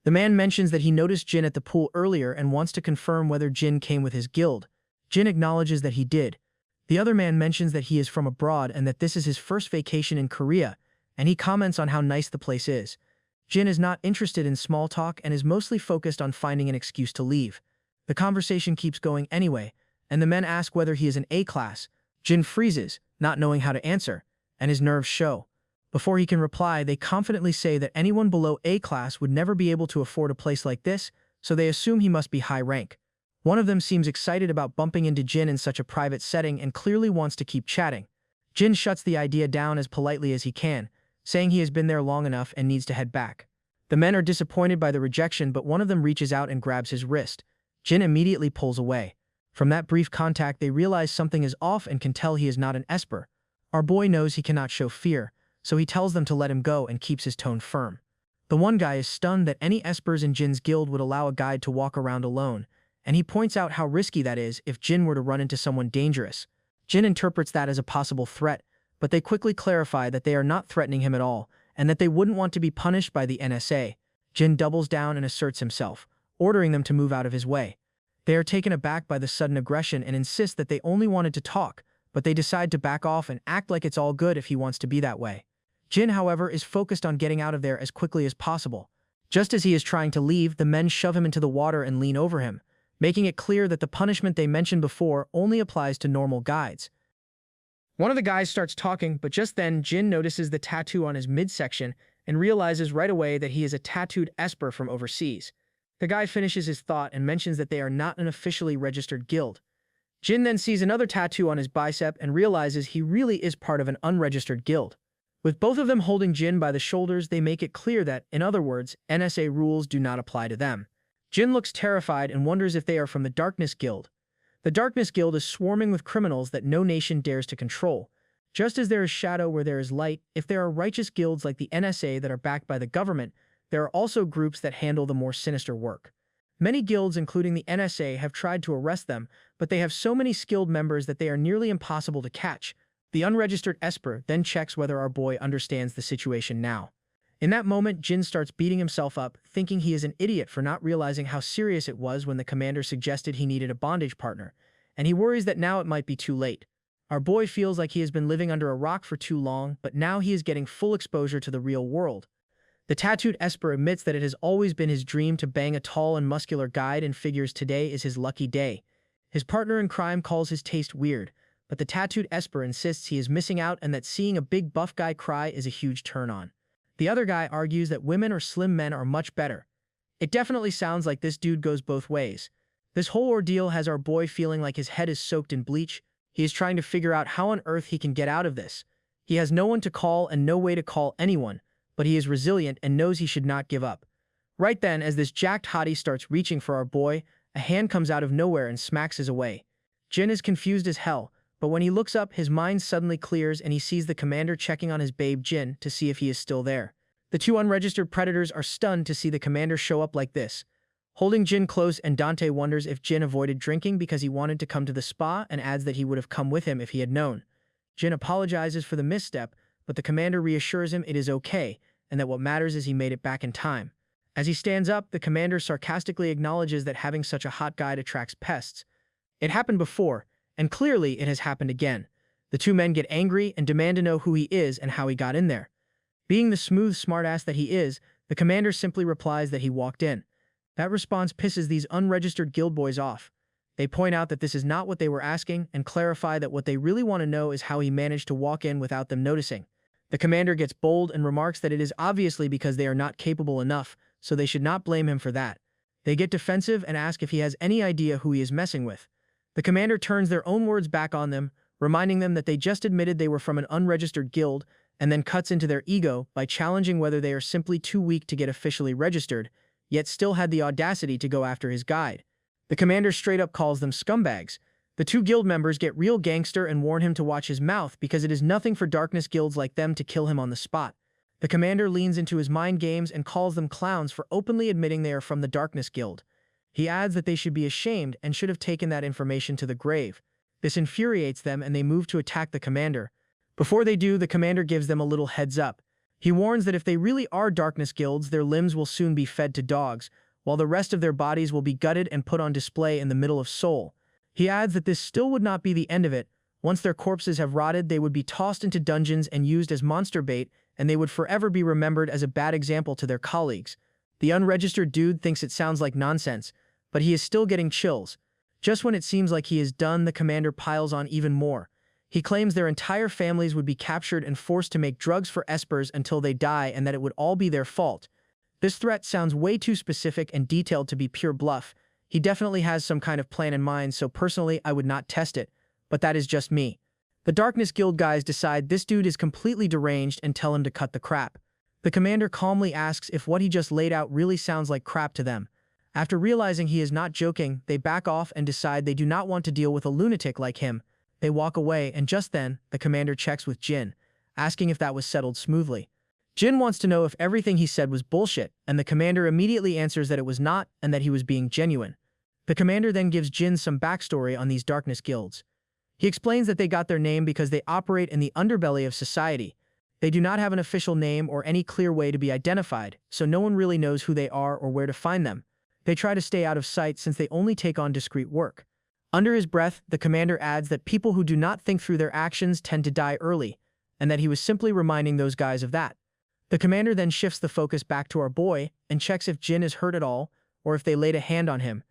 The man mentions that he noticed Jin at the pool earlier and wants to confirm whether Jin came with his guild. Jin acknowledges that he did. The other man mentions that he is from abroad and that this is his first vacation in Korea, and he comments on how nice the place is. Jin is not interested in small talk and is mostly focused on finding an excuse to leave. The conversation keeps going anyway, and the men ask whether he is an A-class. Jin freezes, not knowing how to answer, and his nerves show. Before he can reply, they confidently say that anyone below A-class would never be able to afford a place like this, so they assume he must be high rank. One of them seems excited about bumping into Jin in such a private setting and clearly wants to keep chatting. Jin shuts the idea down as politely as he can, saying he has been there long enough and needs to head back. The men are disappointed by the rejection, but one of them reaches out and grabs his wrist. Jin immediately pulls away. From that brief contact, they realize something is off and can tell he is not an esper. Our boy knows he cannot show fear, so he tells them to let him go and keeps his tone firm. The one guy is stunned that any espers in Jin's guild would allow a guide to walk around alone, and he points out how risky that is if Jin were to run into someone dangerous. Jin interprets that as a possible threat, but they quickly clarify that they are not threatening him at all, and that they wouldn't want to be punished by the NSA. Jin doubles down and asserts himself, ordering them to move out of his way. They are taken aback by the sudden aggression and insist that they only wanted to talk, but they decide to back off and act like it's all good if he wants to be that way. Jin, however, is focused on getting out of there as quickly as possible. Just as he is trying to leave, the men shove him into the water and lean over him, making it clear that the punishment they mentioned before only applies to normal guides. One of the guys starts talking, but just then Jin notices the tattoo on his midsection and realizes right away that he is a tattooed esper from overseas. The guy finishes his thought and mentions that they are not an officially registered guild. Jin then sees another tattoo on his bicep and realizes he really is part of an unregistered guild. With both of them holding Jin by the shoulders, they make it clear that, in other words, NSA rules do not apply to them. Jin looks terrified and wonders if they are from the Darkness Guild. The Darkness Guild is swarming with criminals that no nation dares to control. Just as there is shadow where there is light, if there are righteous guilds like the NSA that are backed by the government, there are also groups that handle the more sinister work. Many guilds, including the NSA, have tried to arrest them, but they have so many skilled members that they are nearly impossible to catch. The unregistered esper then checks whether our boy understands the situation now. In that moment, Jin starts beating himself up, thinking he is an idiot for not realizing how serious it was when the commander suggested he needed a bondage partner, and he worries that now it might be too late. Our boy feels like he has been living under a rock for too long, but now he is getting full exposure to the real world. The tattooed esper admits that it has always been his dream to bang a tall and muscular guide and figures today is his lucky day. His partner in crime calls his taste weird, but the tattooed esper insists he is missing out and that seeing a big buff guy cry is a huge turn-on. The other guy argues that women or slim men are much better. It definitely sounds like this dude goes both ways. This whole ordeal has our boy feeling like his head is soaked in bleach. He is trying to figure out how on earth he can get out of this. He has no one to call and no way to call anyone, but he is resilient and knows he should not give up. Right then, as this jacked hottie starts reaching for our boy, a hand comes out of nowhere and smacks his away. Jin is confused as hell, but when he looks up, his mind suddenly clears and he sees the commander checking on his babe Jin to see if he is still there. The two unregistered predators are stunned to see the commander show up like this. Holding Jin close, and Dante wonders if Jin avoided drinking because he wanted to come to the spa and adds that he would have come with him if he had known. Jin apologizes for the misstep, but the commander reassures him it is okay and that what matters is he made it back in time. As he stands up, the commander sarcastically acknowledges that having such a hot guide attracts pests. It happened before, and clearly it has happened again. The two men get angry and demand to know who he is and how he got in there. Being the smooth smartass that he is, the commander simply replies that he walked in. That response pisses these unregistered guild boys off. They point out that this is not what they were asking and clarify that what they really want to know is how he managed to walk in without them noticing. The commander gets bold and remarks that it is obviously because they are not capable enough, so they should not blame him for that. They get defensive and ask if he has any idea who he is messing with. The commander turns their own words back on them, reminding them that they just admitted they were from an unregistered guild, and then cuts into their ego by challenging whether they are simply too weak to get officially registered, yet still had the audacity to go after his guide. The commander straight up calls them scumbags. The two guild members get real gangster and warn him to watch his mouth because it is nothing for darkness guilds like them to kill him on the spot. The commander leans into his mind games and calls them clowns for openly admitting they are from the darkness guild. He adds that they should be ashamed and should have taken that information to the grave. This infuriates them and they move to attack the commander. Before they do, the commander gives them a little heads up. He warns that if they really are darkness guilds, their limbs will soon be fed to dogs, while the rest of their bodies will be gutted and put on display in the middle of Seoul. He adds that this still would not be the end of it. Once their corpses have rotted, they would be tossed into dungeons and used as monster bait, and they would forever be remembered as a bad example to their colleagues. The unregistered dude thinks it sounds like nonsense, but he is still getting chills. Just when it seems like he is done, the commander piles on even more. He claims their entire families would be captured and forced to make drugs for espers until they die and that it would all be their fault. This threat sounds way too specific and detailed to be pure bluff. He definitely has some kind of plan in mind, so personally I would not test it, but that is just me. The Darkness Guild guys decide this dude is completely deranged and tell him to cut the crap. The commander calmly asks if what he just laid out really sounds like crap to them. After realizing he is not joking, they back off and decide they do not want to deal with a lunatic like him. They walk away, and just then, the commander checks with Jin, asking if that was settled smoothly. Jin wants to know if everything he said was bullshit, and the commander immediately answers that it was not and that he was being genuine. The commander then gives Jin some backstory on these darkness guilds. He explains that they got their name because they operate in the underbelly of society. They do not have an official name or any clear way to be identified, so no one really knows who they are or where to find them. They try to stay out of sight since they only take on discreet work. Under his breath, the commander adds that people who do not think through their actions tend to die early, and that he was simply reminding those guys of that. The commander then shifts the focus back to our boy and checks if Jin is hurt at all or if they laid a hand on him.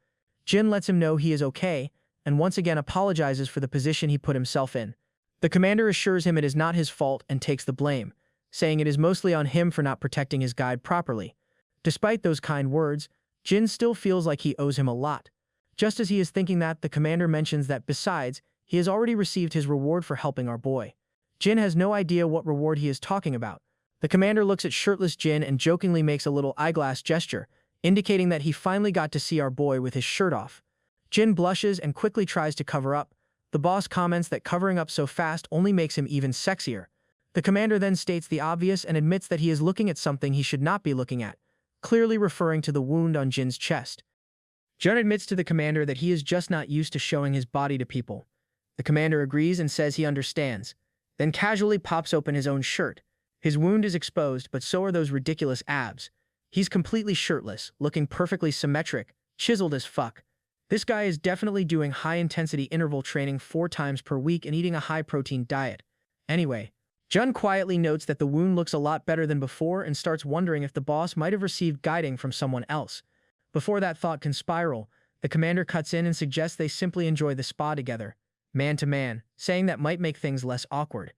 Jin lets him know he is okay and once again apologizes for the position he put himself in. The commander assures him it is not his fault and takes the blame, saying it is mostly on him for not protecting his guide properly. Despite those kind words, Jin still feels like he owes him a lot. Just as he is thinking that, the commander mentions that besides, he has already received his reward for helping our boy. Jin has no idea what reward he is talking about. The commander looks at shirtless Jin and jokingly makes a little eyeglass gesture, indicating that he finally got to see our boy with his shirt off. Jin blushes and quickly tries to cover up. The boss comments that covering up so fast only makes him even sexier. The commander then states the obvious and admits that he is looking at something he should not be looking at, clearly referring to the wound on Jin's chest. Jin admits to the commander that he is just not used to showing his body to people. The commander agrees and says he understands, then casually pops open his own shirt. His wound is exposed, but so are those ridiculous abs. He's completely shirtless, looking perfectly symmetric, chiseled as fuck. This guy is definitely doing high-intensity interval training 4 times per week and eating a high-protein diet. Anyway, Jun quietly notes that the wound looks a lot better than before and starts wondering if the boss might have received guiding from someone else. Before that thought can spiral, the commander cuts in and suggests they simply enjoy the spa together, man to man, saying that might make things less awkward.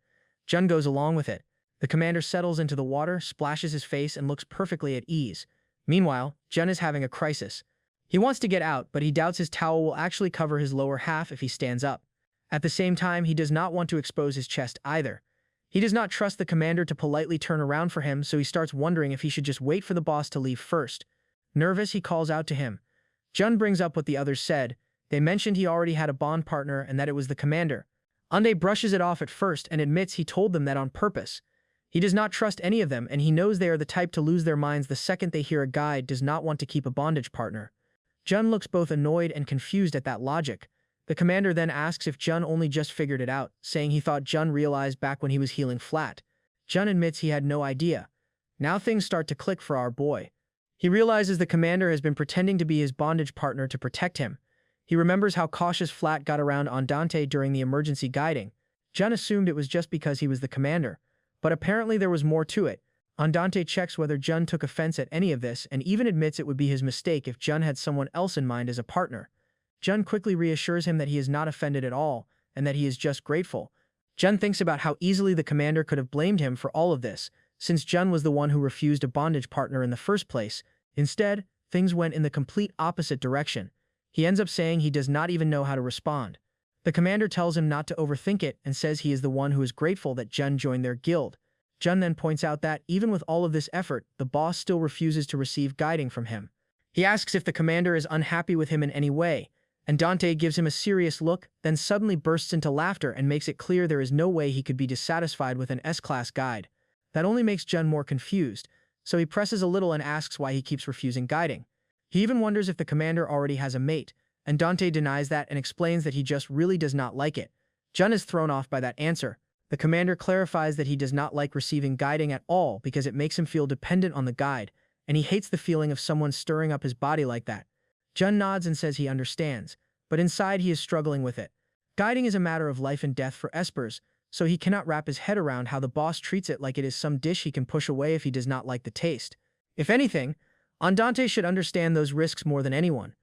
Jun goes along with it. The commander settles into the water, splashes his face, and looks perfectly at ease. Meanwhile, Jun is having a crisis. He wants to get out, but he doubts his towel will actually cover his lower half if he stands up. At the same time, he does not want to expose his chest either. He does not trust the commander to politely turn around for him, so he starts wondering if he should just wait for the boss to leave first. Nervous, he calls out to him. Jun brings up what the others said. They mentioned he already had a bond partner and that it was the commander. Ande brushes it off at first and admits he told them that on purpose. He does not trust any of them, and he knows they are the type to lose their minds the second they hear a guide does not want to keep a bondage partner. Jun looks both annoyed and confused at that logic. The commander then asks if Jun only just figured it out, saying he thought Jun realized back when he was healing flat. Jun admits he had no idea. Now things start to click for our boy. He realizes the commander has been pretending to be his bondage partner to protect him. He remembers how cautious Flat got around Andante during the emergency guiding. Jun assumed it was just because he was the commander, but apparently there was more to it. Andante checks whether Jun took offense at any of this and even admits it would be his mistake if Jun had someone else in mind as a partner. Jun quickly reassures him that he is not offended at all and that he is just grateful. Jun thinks about how easily the commander could have blamed him for all of this, since Jun was the one who refused a bondage partner in the first place. Instead, things went in the complete opposite direction. He ends up saying he does not even know how to respond. The commander tells him not to overthink it and says he is the one who is grateful that Jun joined their guild. Jun then points out that, even with all of this effort, the boss still refuses to receive guiding from him. He asks if the commander is unhappy with him in any way, and Dante gives him a serious look, then suddenly bursts into laughter and makes it clear there is no way he could be dissatisfied with an S-class guide. That only makes Jun more confused, so he presses a little and asks why he keeps refusing guiding. He even wonders if the commander already has a mate, and Dante denies that and explains that he just really does not like it. Jun is thrown off by that answer. The commander clarifies that he does not like receiving guiding at all because it makes him feel dependent on the guide, and he hates the feeling of someone stirring up his body like that. Jun nods and says he understands, but inside he is struggling with it. Guiding is a matter of life and death for espers, so he cannot wrap his head around how the boss treats it like it is some dish he can push away if he does not like the taste. If anything, Andante should understand those risks more than anyone.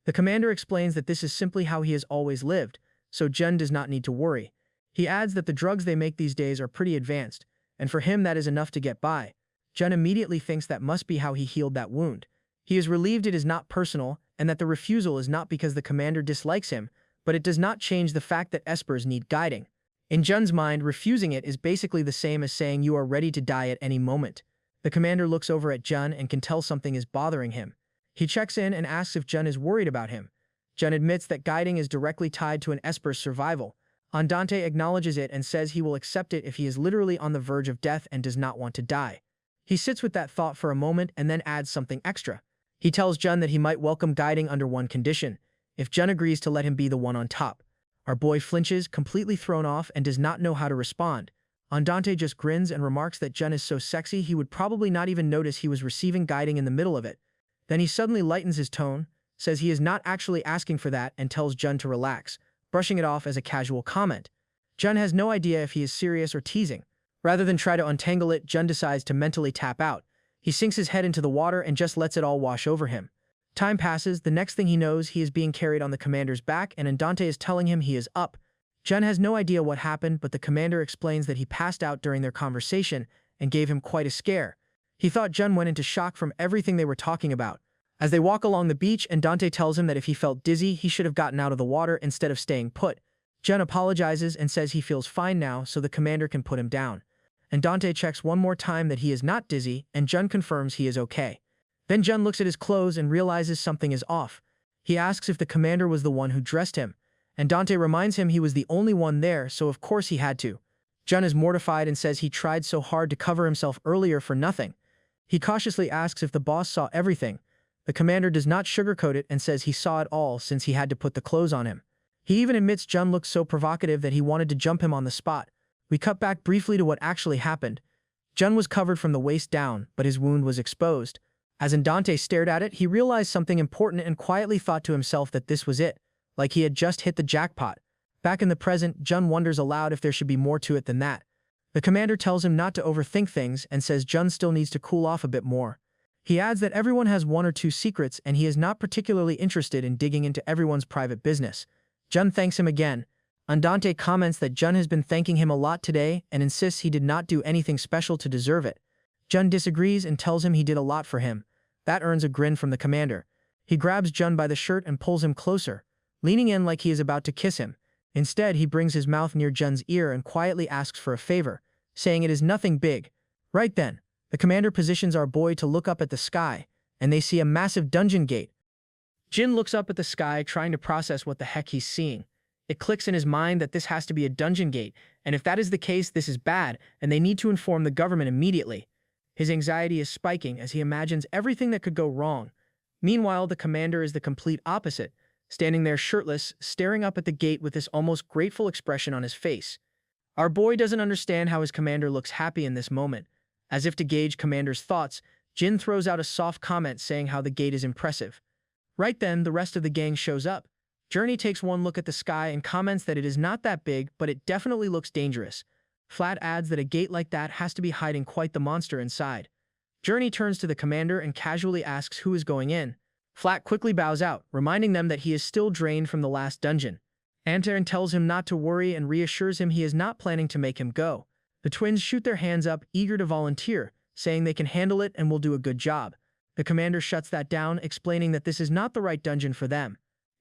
The commander explains that this is simply how he has always lived, so Jun does not need to worry. He adds that the drugs they make these days are pretty advanced, and for him that is enough to get by. Jun immediately thinks that must be how he healed that wound. He is relieved it is not personal, and that the refusal is not because the commander dislikes him, but it does not change the fact that espers need guiding. In Jun's mind, refusing it is basically the same as saying you are ready to die at any moment. The commander looks over at Jun and can tell something is bothering him. He checks in and asks if Jun is worried about him. Jun admits that guiding is directly tied to an esper's survival. Andante acknowledges it and says he will accept it if he is literally on the verge of death and does not want to die. He sits with that thought for a moment and then adds something extra. He tells Jun that he might welcome guiding under one condition, if Jun agrees to let him be the one on top. Our boy flinches, completely thrown off, and does not know how to respond. Andante just grins and remarks that Jun is so sexy he would probably not even notice he was receiving guiding in the middle of it. Then he suddenly lightens his tone, says he is not actually asking for that, and tells Jun to relax, brushing it off as a casual comment. Jun has no idea if he is serious or teasing. Rather than try to untangle it, Jun decides to mentally tap out. He sinks his head into the water and just lets it all wash over him. Time passes, the next thing he knows he is being carried on the commander's back and Andante is telling him he is up. Jun has no idea what happened, but the commander explains that he passed out during their conversation and gave him quite a scare. He thought Jun went into shock from everything they were talking about. As they walk along the beach, Andante tells him that if he felt dizzy, he should have gotten out of the water instead of staying put. Jun apologizes and says he feels fine now so the commander can put him down. Andante checks one more time that he is not dizzy, and Jun confirms he is okay. Then Jun looks at his clothes and realizes something is off. He asks if the commander was the one who dressed him. Andante reminds him he was the only one there, so of course he had to. Jun is mortified and says he tried so hard to cover himself earlier for nothing. He cautiously asks if the boss saw everything. The commander does not sugarcoat it and says he saw it all since he had to put the clothes on him. He even admits Jun looked so provocative that he wanted to jump him on the spot. We cut back briefly to what actually happened. Jun was covered from the waist down, but his wound was exposed. As Andante stared at it, he realized something important and quietly thought to himself that this was it, like he had just hit the jackpot. Back in the present, Jun wonders aloud if there should be more to it than that. The commander tells him not to overthink things and says Jun still needs to cool off a bit more. He adds that everyone has one or two secrets and he is not particularly interested in digging into everyone's private business. Jun thanks him again. Andante comments that Jun has been thanking him a lot today and insists he did not do anything special to deserve it. Jun disagrees and tells him he did a lot for him. That earns a grin from the commander. He grabs Jun by the shirt and pulls him closer, leaning in like he is about to kiss him. Instead, he brings his mouth near Jun's ear and quietly asks for a favor, saying it is nothing big. Right then, the commander positions our boy to look up at the sky, and they see a massive dungeon gate. Jin looks up at the sky trying to process what the heck he's seeing. It clicks in his mind that this has to be a dungeon gate, and if that is the case, this is bad, and they need to inform the government immediately. His anxiety is spiking as he imagines everything that could go wrong. Meanwhile, the commander is the complete opposite, standing there shirtless, staring up at the gate with this almost grateful expression on his face. Our boy doesn't understand how his commander looks happy in this moment. As if to gauge commander's thoughts, Jin throws out a soft comment saying how the gate is impressive. Right then, the rest of the gang shows up. Journey takes one look at the sky and comments that it is not that big, but it definitely looks dangerous. Flat adds that a gate like that has to be hiding quite the monster inside. Journey turns to the commander and casually asks who is going in. Flat quickly bows out, reminding them that he is still drained from the last dungeon. Antarin tells him not to worry and reassures him he is not planning to make him go. The twins shoot their hands up, eager to volunteer, saying they can handle it and will do a good job. The commander shuts that down, explaining that this is not the right dungeon for them.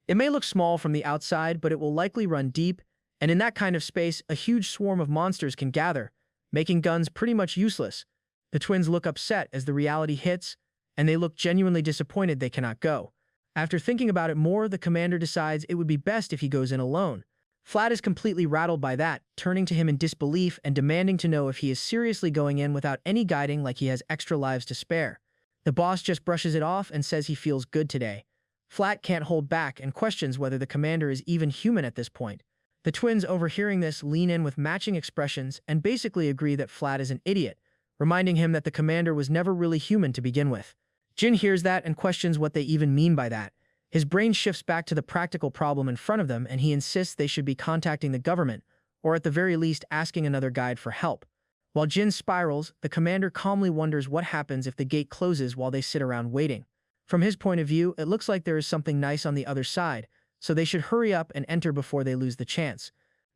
It may look small from the outside, but it will likely run deep, and in that kind of space, a huge swarm of monsters can gather, making guns pretty much useless. The twins look upset as the reality hits, and they look genuinely disappointed they cannot go. After thinking about it more, the commander decides it would be best if he goes in alone. Flat is completely rattled by that, turning to him in disbelief and demanding to know if he is seriously going in without any guiding like he has extra lives to spare. The boss just brushes it off and says he feels good today. Flat can't hold back and questions whether the commander is even human at this point. The twins, overhearing this, lean in with matching expressions and basically agree that Flat is an idiot, reminding him that the commander was never really human to begin with. Jin hears that and questions what they even mean by that. His brain shifts back to the practical problem in front of them and he insists they should be contacting the government, or at the very least asking another guide for help. While Jin spirals, the commander calmly wonders what happens if the gate closes while they sit around waiting. From his point of view, it looks like there is something nice on the other side, so they should hurry up and enter before they lose the chance.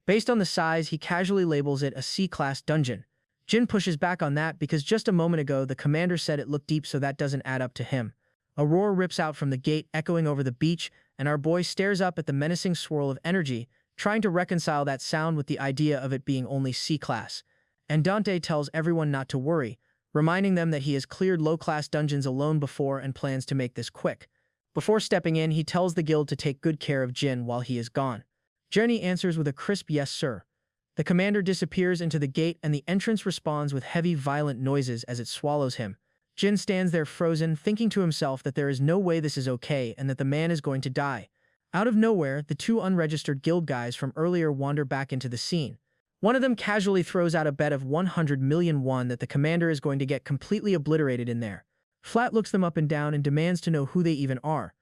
Based on the size, he casually labels it a C-class dungeon. Jin pushes back on that because just a moment ago the commander said it looked deep, so that doesn't add up to him. A roar rips out from the gate, echoing over the beach, and our boy stares up at the menacing swirl of energy, trying to reconcile that sound with the idea of it being only C-class. And Dante tells everyone not to worry, reminding them that he has cleared low-class dungeons alone before and plans to make this quick. Before stepping in, he tells the guild to take good care of Jin while he is gone. Journey answers with a crisp yes, sir. The commander disappears into the gate and the entrance responds with heavy, violent noises as it swallows him. Jin stands there frozen, thinking to himself that there is no way this is okay and that the man is going to die. Out of nowhere, the two unregistered guild guys from earlier wander back into the scene. One of them casually throws out a bet of 100 million won that the commander is going to get completely obliterated in there. Flat looks them up and down and demands to know who they even are.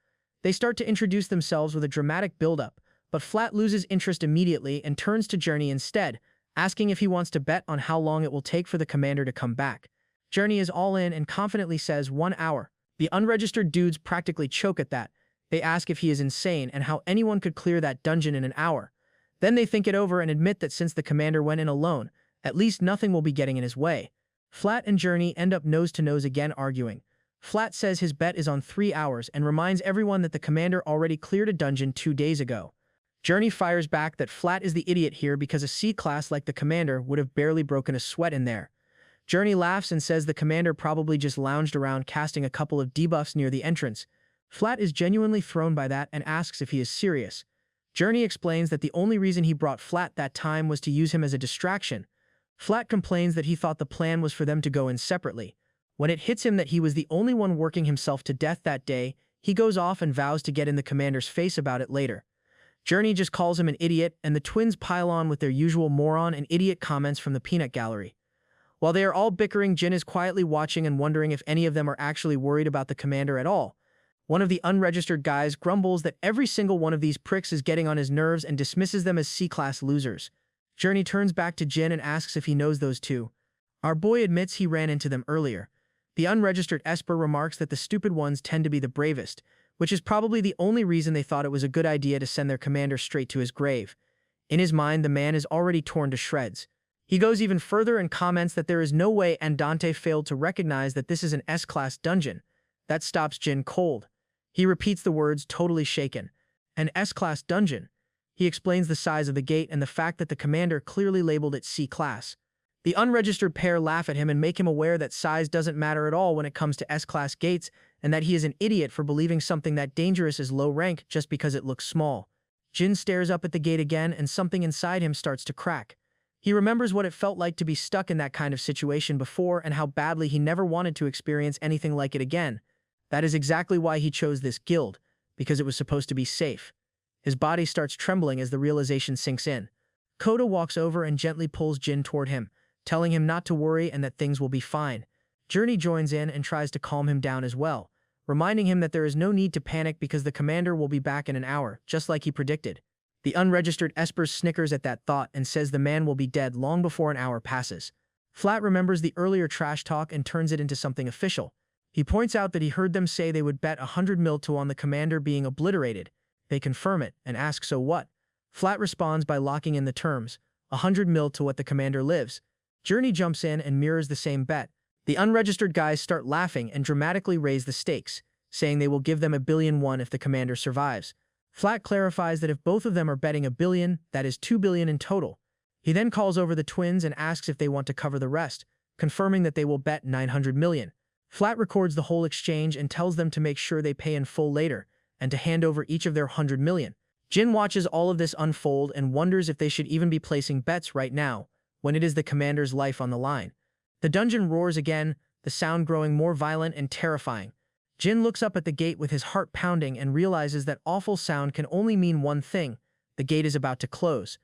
They start to introduce themselves with a dramatic build-up, but Flat loses interest immediately and turns to Journey instead, asking if he wants to bet on how long it will take for the commander to come back. Journey is all in and confidently says 1 hour. The unregistered dudes practically choke at that. They ask if he is insane and how anyone could clear that dungeon in an hour. Then they think it over and admit that since the commander went in alone, at least nothing will be getting in his way. Flat and Journey end up nose to nose again arguing. Flat says his bet is on 3 hours and reminds everyone that the commander already cleared a dungeon 2 days ago. Journey fires back that Flat is the idiot here because a C-class like the commander would have barely broken a sweat in there. Journey laughs and says the commander probably just lounged around casting a couple of debuffs near the entrance. Flat is genuinely thrown by that and asks if he is serious. Journey explains that the only reason he brought Flat that time was to use him as a distraction. Flat complains that he thought the plan was for them to go in separately. When it hits him that he was the only one working himself to death that day, he goes off and vows to get in the commander's face about it later. Journey just calls him an idiot, and the twins pile on with their usual moron and idiot comments from the peanut gallery. While they are all bickering, Jin is quietly watching and wondering if any of them are actually worried about the commander at all. One of the unregistered guys grumbles that every single one of these pricks is getting on his nerves and dismisses them as C-class losers. Journey turns back to Jin and asks if he knows those two. Our boy admits he ran into them earlier. The unregistered Esper remarks that the stupid ones tend to be the bravest, which is probably the only reason they thought it was a good idea to send their commander straight to his grave. In his mind, the man is already torn to shreds. He goes even further and comments that there is no way Andante failed to recognize that this is an S-class dungeon. That stops Jin cold. He repeats the words, totally shaken. An S-class dungeon. He explains the size of the gate and the fact that the commander clearly labeled it C-class. The unregistered pair laugh at him and make him aware that size doesn't matter at all when it comes to S-class gates, and that he is an idiot for believing something that dangerous is low rank just because it looks small. Jin stares up at the gate again and something inside him starts to crack. He remembers what it felt like to be stuck in that kind of situation before and how badly he never wanted to experience anything like it again. That is exactly why he chose this guild, because it was supposed to be safe. His body starts trembling as the realization sinks in. Koda walks over and gently pulls Jin toward him, telling him not to worry and that things will be fine. Journey joins in and tries to calm him down as well, reminding him that there is no need to panic because the commander will be back in an hour, just like he predicted. The unregistered Esper snickers at that thought and says the man will be dead long before an hour passes. Flat remembers the earlier trash talk and turns it into something official. He points out that he heard them say they would bet 100 mil to on the commander being obliterated. They confirm it and ask so what? Flat responds by locking in the terms, 100 mil to what the commander lives. Journey jumps in and mirrors the same bet. The unregistered guys start laughing and dramatically raise the stakes, saying they will give them $1 billion if the commander survives. Flat clarifies that if both of them are betting $1 billion, that is $2 billion in total. He then calls over the twins and asks if they want to cover the rest, confirming that they will bet 900 million. Flat records the whole exchange and tells them to make sure they pay in full later, and to hand over each of their 100 million. Jin watches all of this unfold and wonders if they should even be placing bets right now, when it is the commander's life on the line. The dungeon roars again, the sound growing more violent and terrifying. Jin looks up at the gate with his heart pounding and realizes that awful sound can only mean one thing: the gate is about to close.